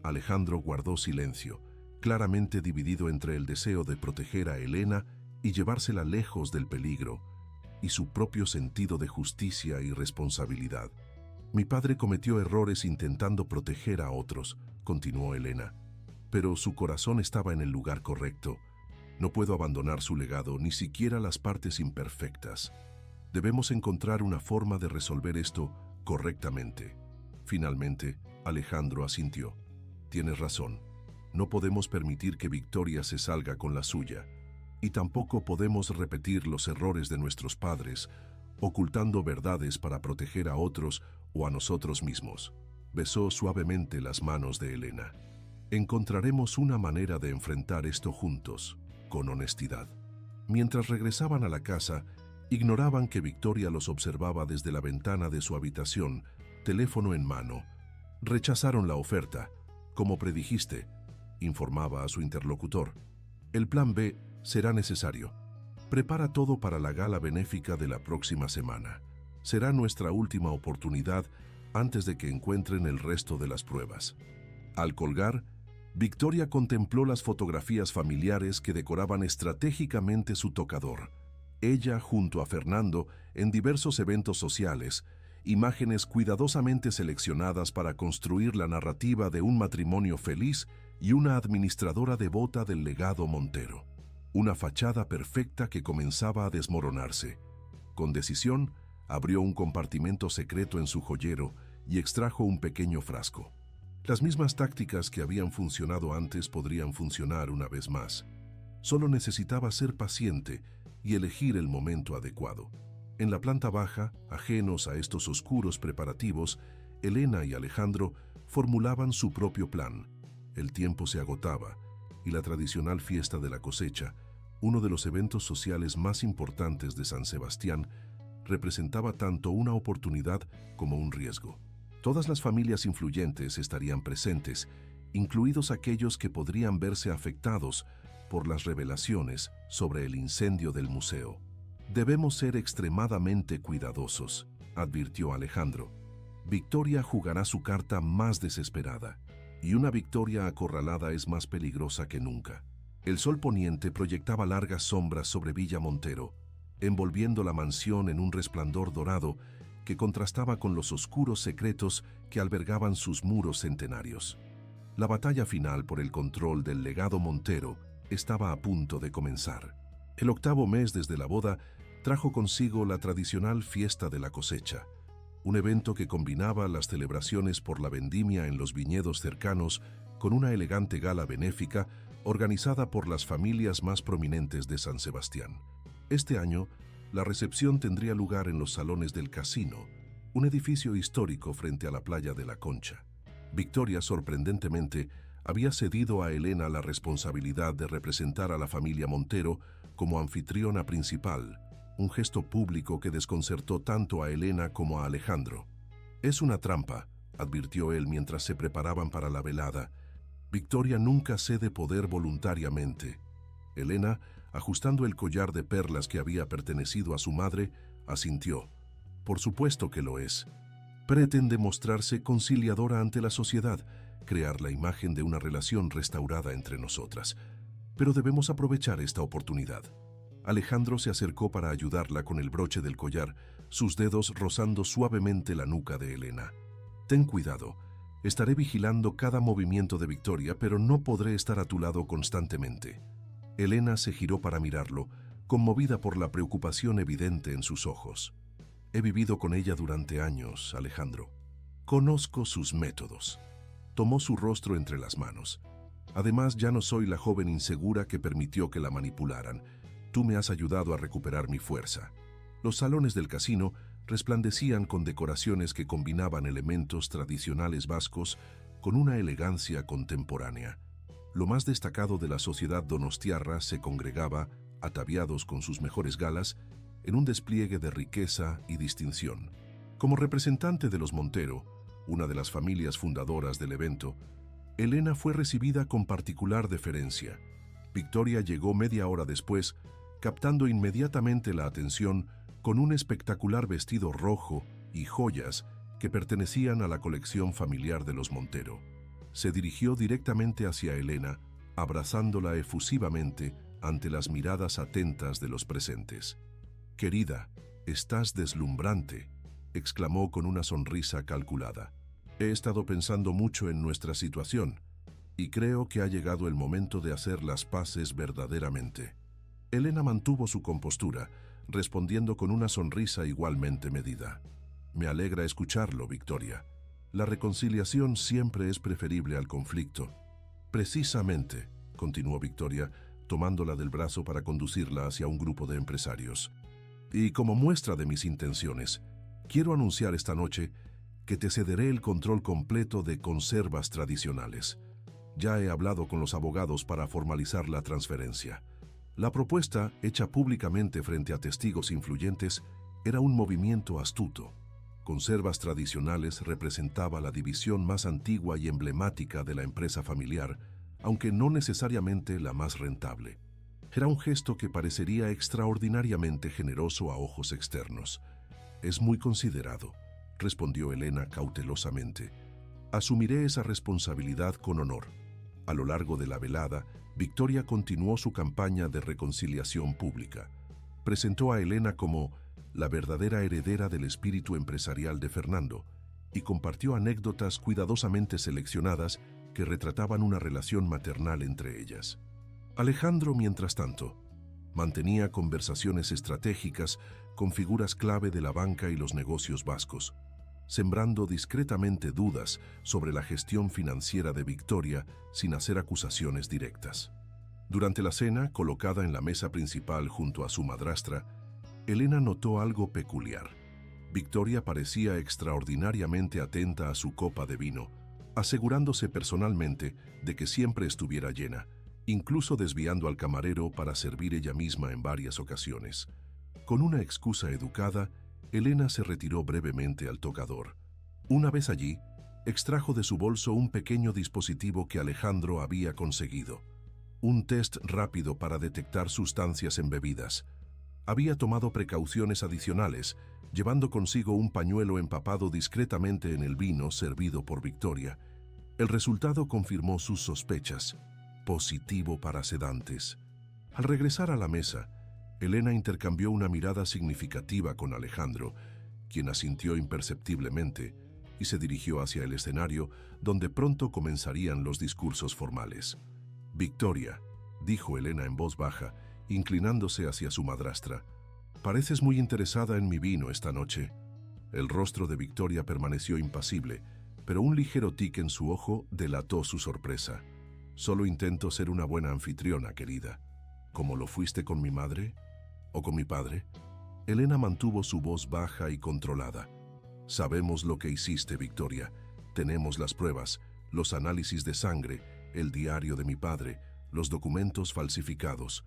Alejandro guardó silencio, claramente dividido entre el deseo de proteger a Elena y llevársela lejos del peligro, y su propio sentido de justicia y responsabilidad. Mi padre cometió errores intentando proteger a otros, continuó Elena, pero su corazón estaba en el lugar correcto. No puedo abandonar su legado, ni siquiera las partes imperfectas. Debemos encontrar una forma de resolver esto correctamente. Finalmente, Alejandro asintió. Tienes razón. No podemos permitir que Victoria se salga con la suya. Y tampoco podemos repetir los errores de nuestros padres, ocultando verdades para proteger a otros o a nosotros mismos. Besó suavemente las manos de Elena. Encontraremos una manera de enfrentar esto juntos, con honestidad. Mientras regresaban a la casa, ignoraban que Victoria los observaba desde la ventana de su habitación, teléfono en mano. Rechazaron la oferta, como predijiste, informaba a su interlocutor. El plan B será necesario. Prepara todo para la gala benéfica de la próxima semana. Será nuestra última oportunidad antes de que encuentren el resto de las pruebas. Al colgar, Victoria contempló las fotografías familiares que decoraban estratégicamente su tocador. Ella junto a Fernando en diversos eventos sociales, imágenes cuidadosamente seleccionadas para construir la narrativa de un matrimonio feliz y una administradora devota del legado Montero. Una fachada perfecta que comenzaba a desmoronarse. Con decisión, abrió un compartimento secreto en su joyero y extrajo un pequeño frasco. Las mismas tácticas que habían funcionado antes podrían funcionar una vez más. Solo necesitaba ser paciente y elegir el momento adecuado. En la planta baja, ajenos a estos oscuros preparativos, Elena y Alejandro formulaban su propio plan. El tiempo se agotaba y la tradicional fiesta de la cosecha, uno de los eventos sociales más importantes de San Sebastián, representaba tanto una oportunidad como un riesgo. Todas las familias influyentes estarían presentes, incluidos aquellos que podrían verse afectados por las revelaciones sobre el incendio del museo. Debemos ser extremadamente cuidadosos, advirtió Alejandro. Victoria jugará su carta más desesperada, y una victoria acorralada es más peligrosa que nunca. El sol poniente proyectaba largas sombras sobre Villa Montero, envolviendo la mansión en un resplandor dorado que contrastaba con los oscuros secretos que albergaban sus muros centenarios. La batalla final por el control del legado Montero estaba a punto de comenzar. El octavo mes desde la boda trajo consigo la tradicional fiesta de la cosecha, un evento que combinaba las celebraciones por la vendimia en los viñedos cercanos con una elegante gala benéfica organizada por las familias más prominentes de San Sebastián. Este año, la recepción tendría lugar en los salones del casino, un edificio histórico frente a la playa de la Concha. Victoria, sorprendentemente, había cedido a Elena la responsabilidad de representar a la familia Montero como anfitriona principal, un gesto público que desconcertó tanto a Elena como a Alejandro. «Es una trampa», advirtió él mientras se preparaban para la velada. «Victoria nunca cede poder voluntariamente». Elena, ajustando el collar de perlas que había pertenecido a su madre, asintió. «Por supuesto que lo es. Pretende mostrarse conciliadora ante la sociedad, crear la imagen de una relación restaurada entre nosotras. Pero debemos aprovechar esta oportunidad. Alejandro se acercó para ayudarla con el broche del collar, sus dedos rozando suavemente la nuca de Elena. Ten cuidado. Estaré vigilando cada movimiento de Victoria, pero no podré estar a tu lado constantemente. Elena se giró para mirarlo, conmovida por la preocupación evidente en sus ojos. He vivido con ella durante años, Alejandro. Conozco sus métodos. Tomó su rostro entre las manos. Además, ya no soy la joven insegura que permitió que la manipularan. Tú me has ayudado a recuperar mi fuerza. Los salones del casino resplandecían con decoraciones que combinaban elementos tradicionales vascos con una elegancia contemporánea. Lo más destacado de la sociedad donostiarra se congregaba, ataviados con sus mejores galas, en un despliegue de riqueza y distinción. Como representante de los Montero, una de las familias fundadoras del evento, Elena fue recibida con particular deferencia. Victoria llegó media hora después, captando inmediatamente la atención con un espectacular vestido rojo y joyas que pertenecían a la colección familiar de los Montero. Se dirigió directamente hacia Elena, abrazándola efusivamente ante las miradas atentas de los presentes. «Querida, estás deslumbrante», exclamó con una sonrisa calculada. «He estado pensando mucho en nuestra situación y creo que ha llegado el momento de hacer las paces verdaderamente». Elena mantuvo su compostura, respondiendo con una sonrisa igualmente medida. «Me alegra escucharlo, Victoria. La reconciliación siempre es preferible al conflicto». «Precisamente», continuó Victoria, tomándola del brazo para conducirla hacia un grupo de empresarios. «Y como muestra de mis intenciones, quiero anunciar esta noche que te cederé el control completo de conservas tradicionales. Ya he hablado con los abogados para formalizar la transferencia». La propuesta, hecha públicamente frente a testigos influyentes, era un movimiento astuto. Conservas Tradicionales representaba la división más antigua y emblemática de la empresa familiar, aunque no necesariamente la más rentable. Era un gesto que parecería extraordinariamente generoso a ojos externos. «Es muy considerado», respondió Elena cautelosamente. «Asumiré esa responsabilidad con honor». A lo largo de la velada, Victoria continuó su campaña de reconciliación pública. Presentó a Elena como la verdadera heredera del espíritu empresarial de Fernando y compartió anécdotas cuidadosamente seleccionadas que retrataban una relación maternal entre ellas. Alejandro, mientras tanto, mantenía conversaciones estratégicas con figuras clave de la banca y los negocios vascos, sembrando discretamente dudas sobre la gestión financiera de Victoria sin hacer acusaciones directas. Durante la cena, colocada en la mesa principal junto a su madrastra, Elena notó algo peculiar. Victoria parecía extraordinariamente atenta a su copa de vino, asegurándose personalmente de que siempre estuviera llena, incluso desviando al camarero para servir ella misma en varias ocasiones. Con una excusa educada, Elena se retiró brevemente al tocador. Una vez allí, extrajo de su bolso un pequeño dispositivo que Alejandro había conseguido. Un test rápido para detectar sustancias en bebidas. Había tomado precauciones adicionales, llevando consigo un pañuelo empapado discretamente en el vino servido por Victoria. El resultado confirmó sus sospechas. Positivo para sedantes. Al regresar a la mesa, Elena intercambió una mirada significativa con Alejandro, quien asintió imperceptiblemente, y se dirigió hacia el escenario, donde pronto comenzarían los discursos formales. «Victoria», dijo Elena en voz baja, inclinándose hacia su madrastra, «pareces muy interesada en mi vino esta noche». El rostro de Victoria permaneció impasible, pero un ligero tic en su ojo delató su sorpresa. «Solo intento ser una buena anfitriona, querida. ¿Como lo fuiste con mi madre? ¿O con mi padre?» Elena mantuvo su voz baja y controlada. «Sabemos lo que hiciste, Victoria. Tenemos las pruebas, los análisis de sangre, el diario de mi padre, los documentos falsificados».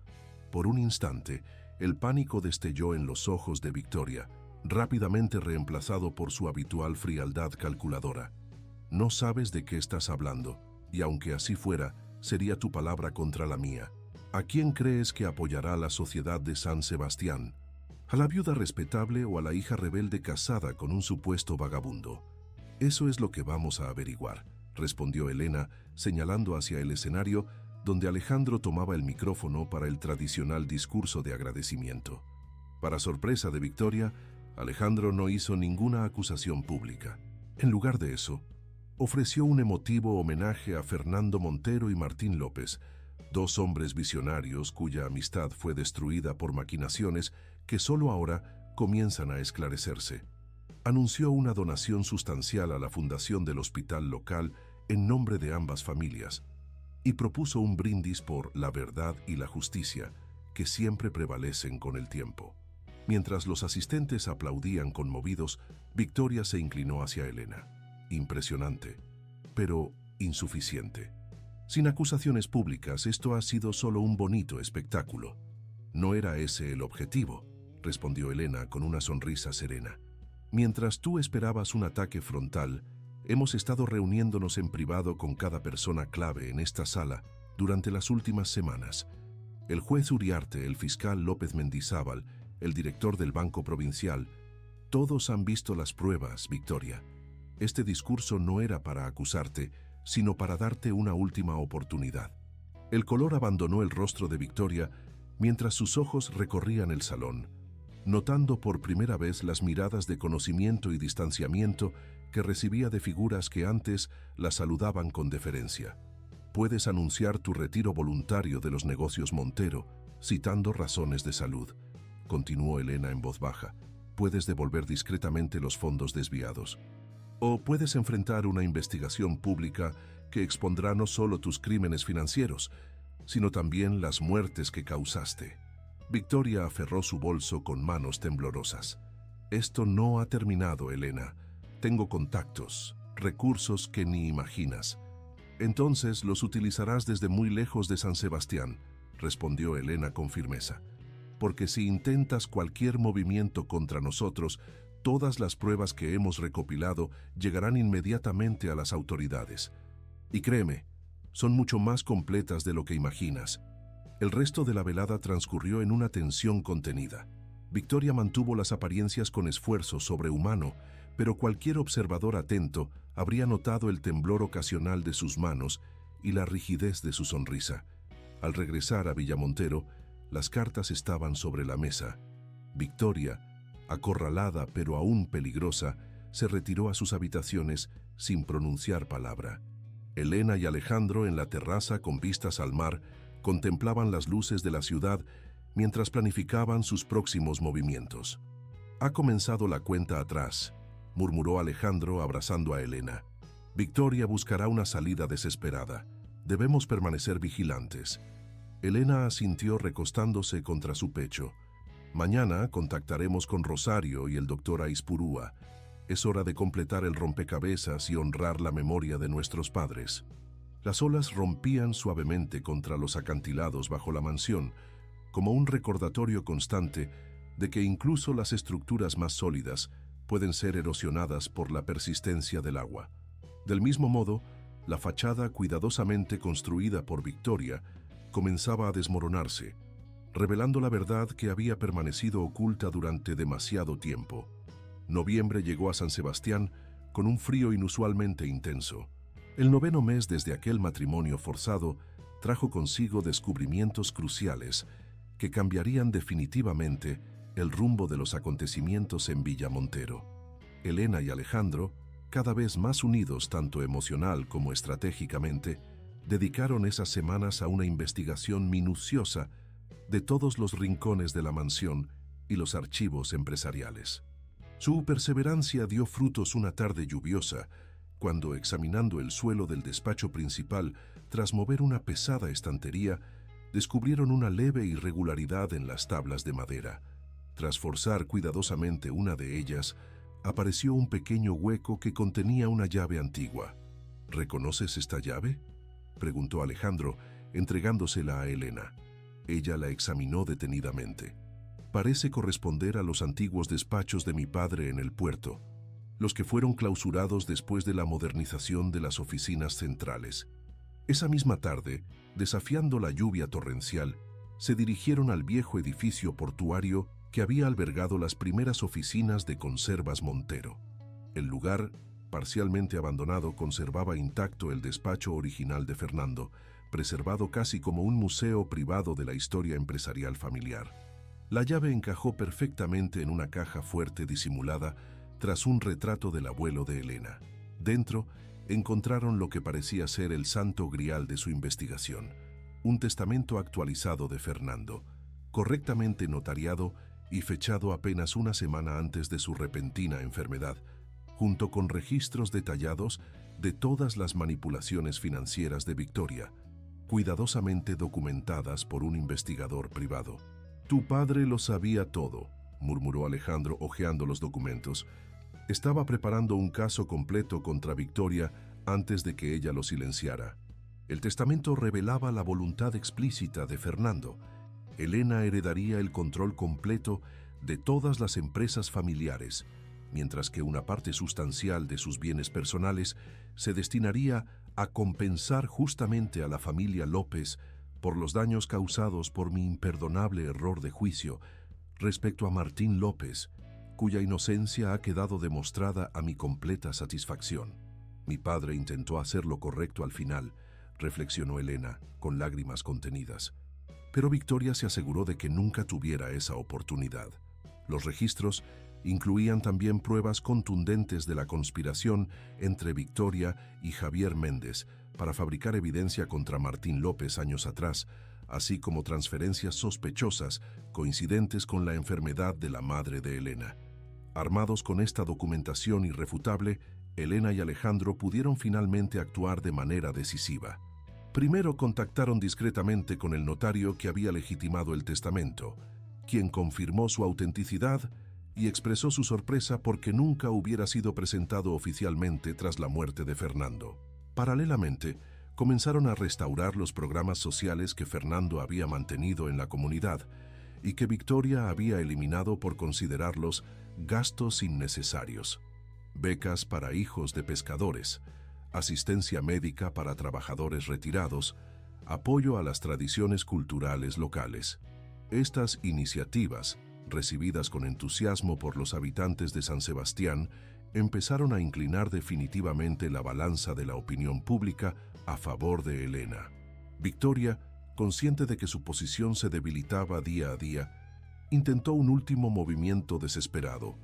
Por un instante, el pánico destelló en los ojos de Victoria, rápidamente reemplazado por su habitual frialdad calculadora. «No sabes de qué estás hablando, y aunque así fuera, sería tu palabra contra la mía. ¿A quién crees que apoyará la sociedad de San Sebastián? ¿A la viuda respetable o a la hija rebelde casada con un supuesto vagabundo? Eso es lo que vamos a averiguar», respondió Elena, señalando hacia el escenario donde Alejandro tomaba el micrófono para el tradicional discurso de agradecimiento. Para sorpresa de Victoria, Alejandro no hizo ninguna acusación pública. En lugar de eso, ofreció un emotivo homenaje a Fernando Montero y Martín López, dos hombres visionarios cuya amistad fue destruida por maquinaciones que solo ahora comienzan a esclarecerse. Anunció una donación sustancial a la fundación del hospital local en nombre de ambas familias y propuso un brindis por la verdad y la justicia que siempre prevalecen con el tiempo. Mientras los asistentes aplaudían conmovidos, Victoria se inclinó hacia Elena. Impresionante, pero insuficiente. Sin acusaciones públicas, esto ha sido solo un bonito espectáculo. No era ese el objetivo, respondió Elena con una sonrisa serena. Mientras tú esperabas un ataque frontal, hemos estado reuniéndonos en privado con cada persona clave en esta sala durante las últimas semanas. El juez Uriarte, el fiscal López Mendizábal, el director del Banco Provincial, todos han visto las pruebas, Victoria. Este discurso no era para acusarte, sino para darte una última oportunidad. El color abandonó el rostro de Victoria mientras sus ojos recorrían el salón, notando por primera vez las miradas de conocimiento y distanciamiento que recibía de figuras que antes la saludaban con deferencia. Puedes anunciar tu retiro voluntario de los negocios Montero, citando razones de salud, continuó Elena en voz baja. Puedes devolver discretamente los fondos desviados. O puedes enfrentar una investigación pública que expondrá no solo tus crímenes financieros, sino también las muertes que causaste. Victoria aferró su bolso con manos temblorosas. Esto no ha terminado, Elena. Tengo contactos, recursos que ni imaginas. Entonces los utilizarás desde muy lejos de San Sebastián, respondió Elena con firmeza. Porque si intentas cualquier movimiento contra nosotros, todas las pruebas que hemos recopilado llegarán inmediatamente a las autoridades. Y créeme, son mucho más completas de lo que imaginas. El resto de la velada transcurrió en una tensión contenida. Victoria mantuvo las apariencias con esfuerzo sobrehumano, pero cualquier observador atento habría notado el temblor ocasional de sus manos y la rigidez de su sonrisa. Al regresar a Villamontero, las cartas estaban sobre la mesa. Victoria, acorralada pero aún peligrosa, se retiró a sus habitaciones sin pronunciar palabra. Elena y Alejandro, en la terraza con vistas al mar, contemplaban las luces de la ciudad mientras planificaban sus próximos movimientos. «Ha comenzado la cuenta atrás», murmuró Alejandro abrazando a Elena. «Victoria buscará una salida desesperada. Debemos permanecer vigilantes». Elena asintió recostándose contra su pecho. «Mañana contactaremos con Rosario y el doctor Aispurúa. Es hora de completar el rompecabezas y honrar la memoria de nuestros padres». Las olas rompían suavemente contra los acantilados bajo la mansión, como un recordatorio constante de que incluso las estructuras más sólidas pueden ser erosionadas por la persistencia del agua. Del mismo modo, la fachada cuidadosamente construida por Victoria comenzaba a desmoronarse, revelando la verdad que había permanecido oculta durante demasiado tiempo. Noviembre llegó a San Sebastián con un frío inusualmente intenso. El 9º mes desde aquel matrimonio forzado trajo consigo descubrimientos cruciales que cambiarían definitivamente el rumbo de los acontecimientos en Villamontero. Elena y Alejandro, cada vez más unidos tanto emocional como estratégicamente, dedicaron esas semanas a una investigación minuciosa de todos los rincones de la mansión y los archivos empresariales. Su perseverancia dio frutos una tarde lluviosa, cuando, examinando el suelo del despacho principal, tras mover una pesada estantería, descubrieron una leve irregularidad en las tablas de madera. Tras forzar cuidadosamente una de ellas, apareció un pequeño hueco que contenía una llave antigua. ¿Reconoces esta llave?, preguntó Alejandro, entregándosela a Elena. Ella la examinó detenidamente. Parece corresponder a los antiguos despachos de mi padre en el puerto, los que fueron clausurados después de la modernización de las oficinas centrales. Esa misma tarde, desafiando la lluvia torrencial, se dirigieron al viejo edificio portuario que había albergado las primeras oficinas de Conservas Montero. El lugar parcialmente abandonado, conservaba intacto el despacho original de Fernando, preservado casi como un museo privado de la historia empresarial familiar. La llave encajó perfectamente en una caja fuerte disimulada tras un retrato del abuelo de Elena. Dentro, encontraron lo que parecía ser el santo grial de su investigación, un testamento actualizado de Fernando, correctamente notariado y fechado apenas una semana antes de su repentina enfermedad, junto con registros detallados de todas las manipulaciones financieras de Victoria, cuidadosamente documentadas por un investigador privado. «Tu padre lo sabía todo», murmuró Alejandro hojeando los documentos. Estaba preparando un caso completo contra Victoria antes de que ella lo silenciara. El testamento revelaba la voluntad explícita de Fernando. Elena heredaría el control completo de todas las empresas familiares, mientras que una parte sustancial de sus bienes personales se destinaría a compensar justamente a la familia López por los daños causados por mi imperdonable error de juicio respecto a Martín López, cuya inocencia ha quedado demostrada a mi completa satisfacción. Mi padre intentó hacer lo correcto al final, reflexionó Elena, con lágrimas contenidas. Pero Victoria se aseguró de que nunca tuviera esa oportunidad. Los registros incluían también pruebas contundentes de la conspiración entre Victoria y Javier Méndez para fabricar evidencia contra Martín López años atrás, así como transferencias sospechosas coincidentes con la enfermedad de la madre de Elena. Armados con esta documentación irrefutable, Elena y Alejandro pudieron finalmente actuar de manera decisiva. Primero contactaron discretamente con el notario que había legitimado el testamento, quien confirmó su autenticidad y expresó su sorpresa porque nunca hubiera sido presentado oficialmente tras la muerte de Fernando. Paralelamente, comenzaron a restaurar los programas sociales que Fernando había mantenido en la comunidad y que Victoria había eliminado por considerarlos gastos innecesarios. Becas para hijos de pescadores, asistencia médica para trabajadores retirados, apoyo a las tradiciones culturales locales. Estas iniciativas, recibidas con entusiasmo por los habitantes de San Sebastián, empezaron a inclinar definitivamente la balanza de la opinión pública a favor de Elena. Victoria, consciente de que su posición se debilitaba día a día, intentó un último movimiento desesperado.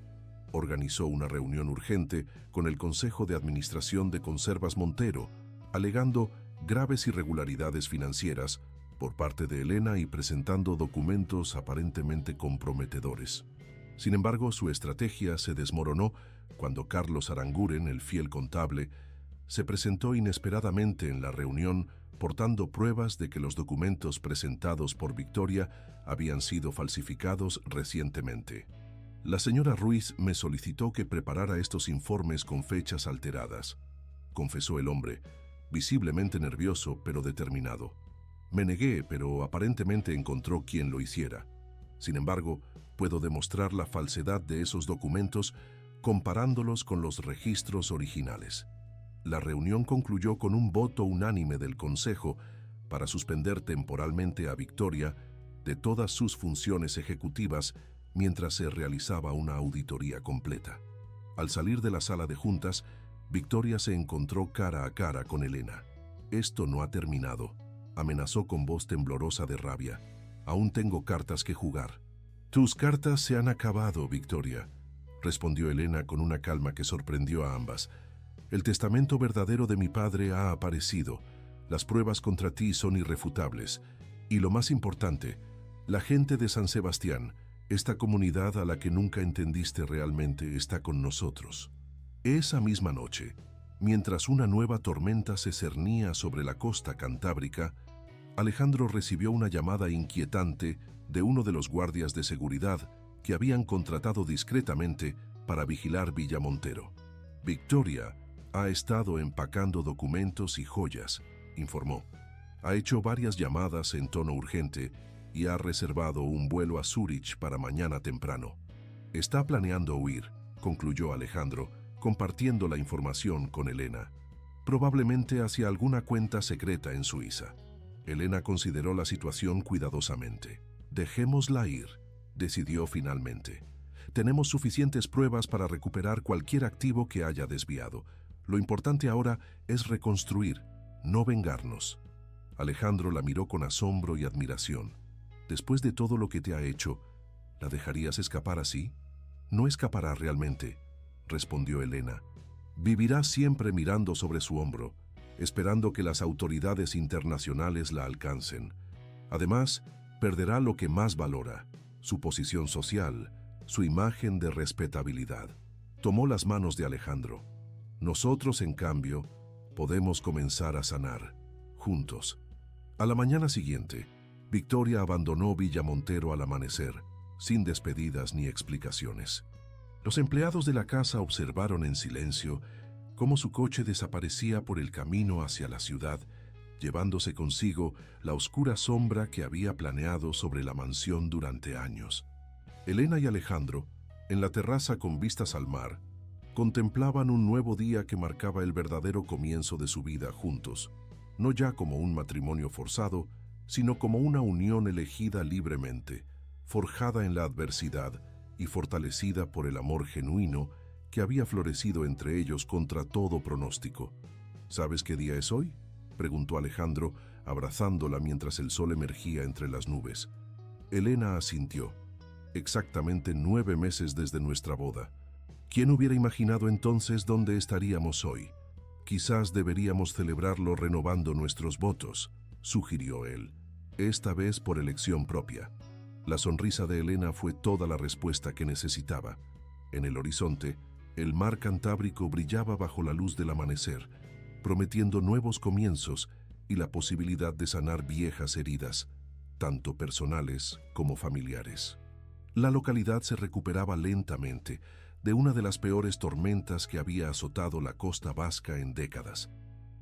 Organizó una reunión urgente con el Consejo de Administración de Conservas Montero, alegando graves irregularidades financieras por parte de Elena y presentando documentos aparentemente comprometedores. Sin embargo, su estrategia se desmoronó cuando Carlos Aranguren, el fiel contable, se presentó inesperadamente en la reunión portando pruebas de que los documentos presentados por Victoria habían sido falsificados recientemente. La señora Ruiz me solicitó que preparara estos informes con fechas alteradas, confesó el hombre, visiblemente nervioso pero determinado. Me negué, pero aparentemente encontró quien lo hiciera. Sin embargo, puedo demostrar la falsedad de esos documentos comparándolos con los registros originales. La reunión concluyó con un voto unánime del Consejo para suspender temporalmente a Victoria de todas sus funciones ejecutivas mientras se realizaba una auditoría completa. Al salir de la sala de juntas, Victoria se encontró cara a cara con Elena. «Esto no ha terminado», amenazó con voz temblorosa de rabia. «Aún tengo cartas que jugar». «Tus cartas se han acabado, Victoria», respondió Elena con una calma que sorprendió a ambas. «El testamento verdadero de mi padre ha aparecido. Las pruebas contra ti son irrefutables. Y lo más importante, la gente de San Sebastián, esta comunidad a la que nunca entendiste realmente, está con nosotros». Esa misma noche, mientras una nueva tormenta se cernía sobre la costa cantábrica, Alejandro recibió una llamada inquietante de uno de los guardias de seguridad que habían contratado discretamente para vigilar Villa Montero. «Victoria ha estado empacando documentos y joyas», informó. «Ha hecho varias llamadas en tono urgente y ha reservado un vuelo a Zúrich para mañana temprano. Está planeando huir», concluyó Alejandro, compartiendo la información con Elena. «Probablemente hacia alguna cuenta secreta en Suiza». Elena consideró la situación cuidadosamente. «Dejémosla ir», decidió finalmente. «Tenemos suficientes pruebas para recuperar cualquier activo que haya desviado. Lo importante ahora es reconstruir, no vengarnos. Alejandro la miró con asombro y admiración. Después de todo lo que te ha hecho, ¿la dejarías escapar así? No escapará realmente, respondió Elena. Vivirá siempre mirando sobre su hombro, esperando que las autoridades internacionales la alcancen. Además, perderá lo que más valora, su posición social, su imagen de respetabilidad. Tomó las manos de Alejandro. Nosotros, en cambio, podemos comenzar a sanar, juntos. A la mañana siguiente, Victoria abandonó Villa Montero al amanecer, sin despedidas ni explicaciones. Los empleados de la casa observaron en silencio cómo su coche desaparecía por el camino hacia la ciudad, llevándose consigo la oscura sombra que había planeado sobre la mansión durante años. Elena y Alejandro, en la terraza con vistas al mar, contemplaban un nuevo día que marcaba el verdadero comienzo de su vida juntos, no ya como un matrimonio forzado, sino como una unión elegida libremente, forjada en la adversidad y fortalecida por el amor genuino que había florecido entre ellos contra todo pronóstico. ¿Sabes qué día es hoy?, preguntó Alejandro, abrazándola mientras el sol emergía entre las nubes. Elena asintió. Exactamente 9 meses desde nuestra boda. ¿Quién hubiera imaginado entonces dónde estaríamos hoy? Quizás deberíamos celebrarlo renovando nuestros votos, sugirió él, esta vez por elección propia. La sonrisa de Elena fue toda la respuesta que necesitaba. En el horizonte, el mar Cantábrico brillaba bajo la luz del amanecer, prometiendo nuevos comienzos y la posibilidad de sanar viejas heridas, tanto personales como familiares. La localidad se recuperaba lentamente de una de las peores tormentas que había azotado la costa vasca en décadas.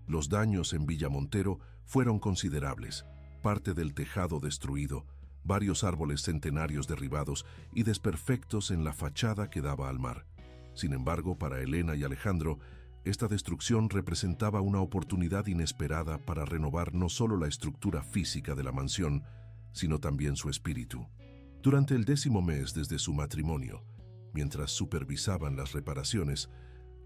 Los daños en Villa Montero fueron considerables, parte del tejado destruido, varios árboles centenarios derribados y desperfectos en la fachada que daba al mar. Sin embargo, para Elena y Alejandro, esta destrucción representaba una oportunidad inesperada para renovar no solo la estructura física de la mansión, sino también su espíritu. Durante el 10º mes desde su matrimonio, mientras supervisaban las reparaciones,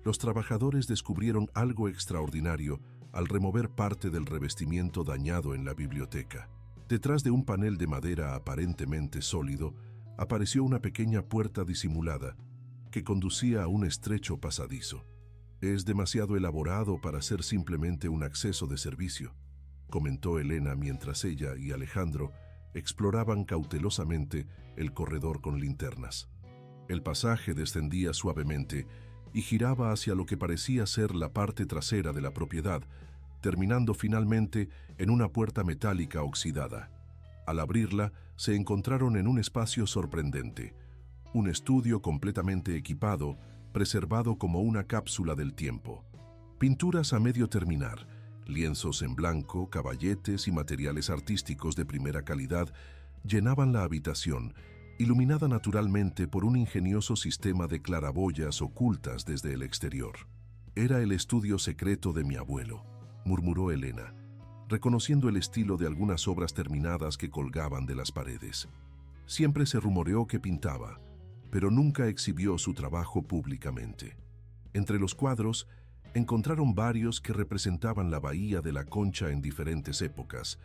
los trabajadores descubrieron algo extraordinario al remover parte del revestimiento dañado en la biblioteca. Detrás de un panel de madera aparentemente sólido, apareció una pequeña puerta disimulada que conducía a un estrecho pasadizo. «Es demasiado elaborado para ser simplemente un acceso de servicio», comentó Elena mientras ella y Alejandro exploraban cautelosamente el corredor con linternas. El pasaje descendía suavemente y giraba hacia lo que parecía ser la parte trasera de la propiedad, terminando finalmente en una puerta metálica oxidada. Al abrirla, se encontraron en un espacio sorprendente, un estudio completamente equipado, preservado como una cápsula del tiempo. Pinturas a medio terminar, lienzos en blanco, caballetes y materiales artísticos de primera calidad llenaban la habitación, iluminada naturalmente por un ingenioso sistema de claraboyas ocultas desde el exterior. «Era el estudio secreto de mi abuelo», murmuró Elena, reconociendo el estilo de algunas obras terminadas que colgaban de las paredes. Siempre se rumoreó que pintaba, pero nunca exhibió su trabajo públicamente. Entre los cuadros, encontraron varios que representaban la bahía de la Concha en diferentes épocas,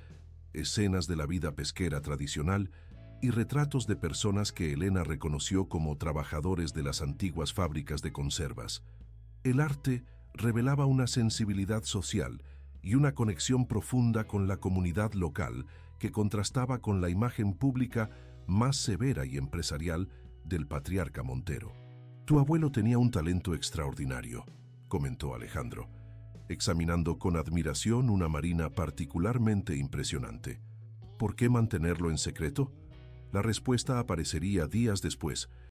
escenas de la vida pesquera tradicional y retratos de personas que Elena reconoció como trabajadores de las antiguas fábricas de conservas. El arte revelaba una sensibilidad social y una conexión profunda con la comunidad local que contrastaba con la imagen pública más severa y empresarial del patriarca Montero. «Tu abuelo tenía un talento extraordinario», comentó Alejandro, examinando con admiración una marina particularmente impresionante. «¿Por qué mantenerlo en secreto?». La respuesta aparecería días después,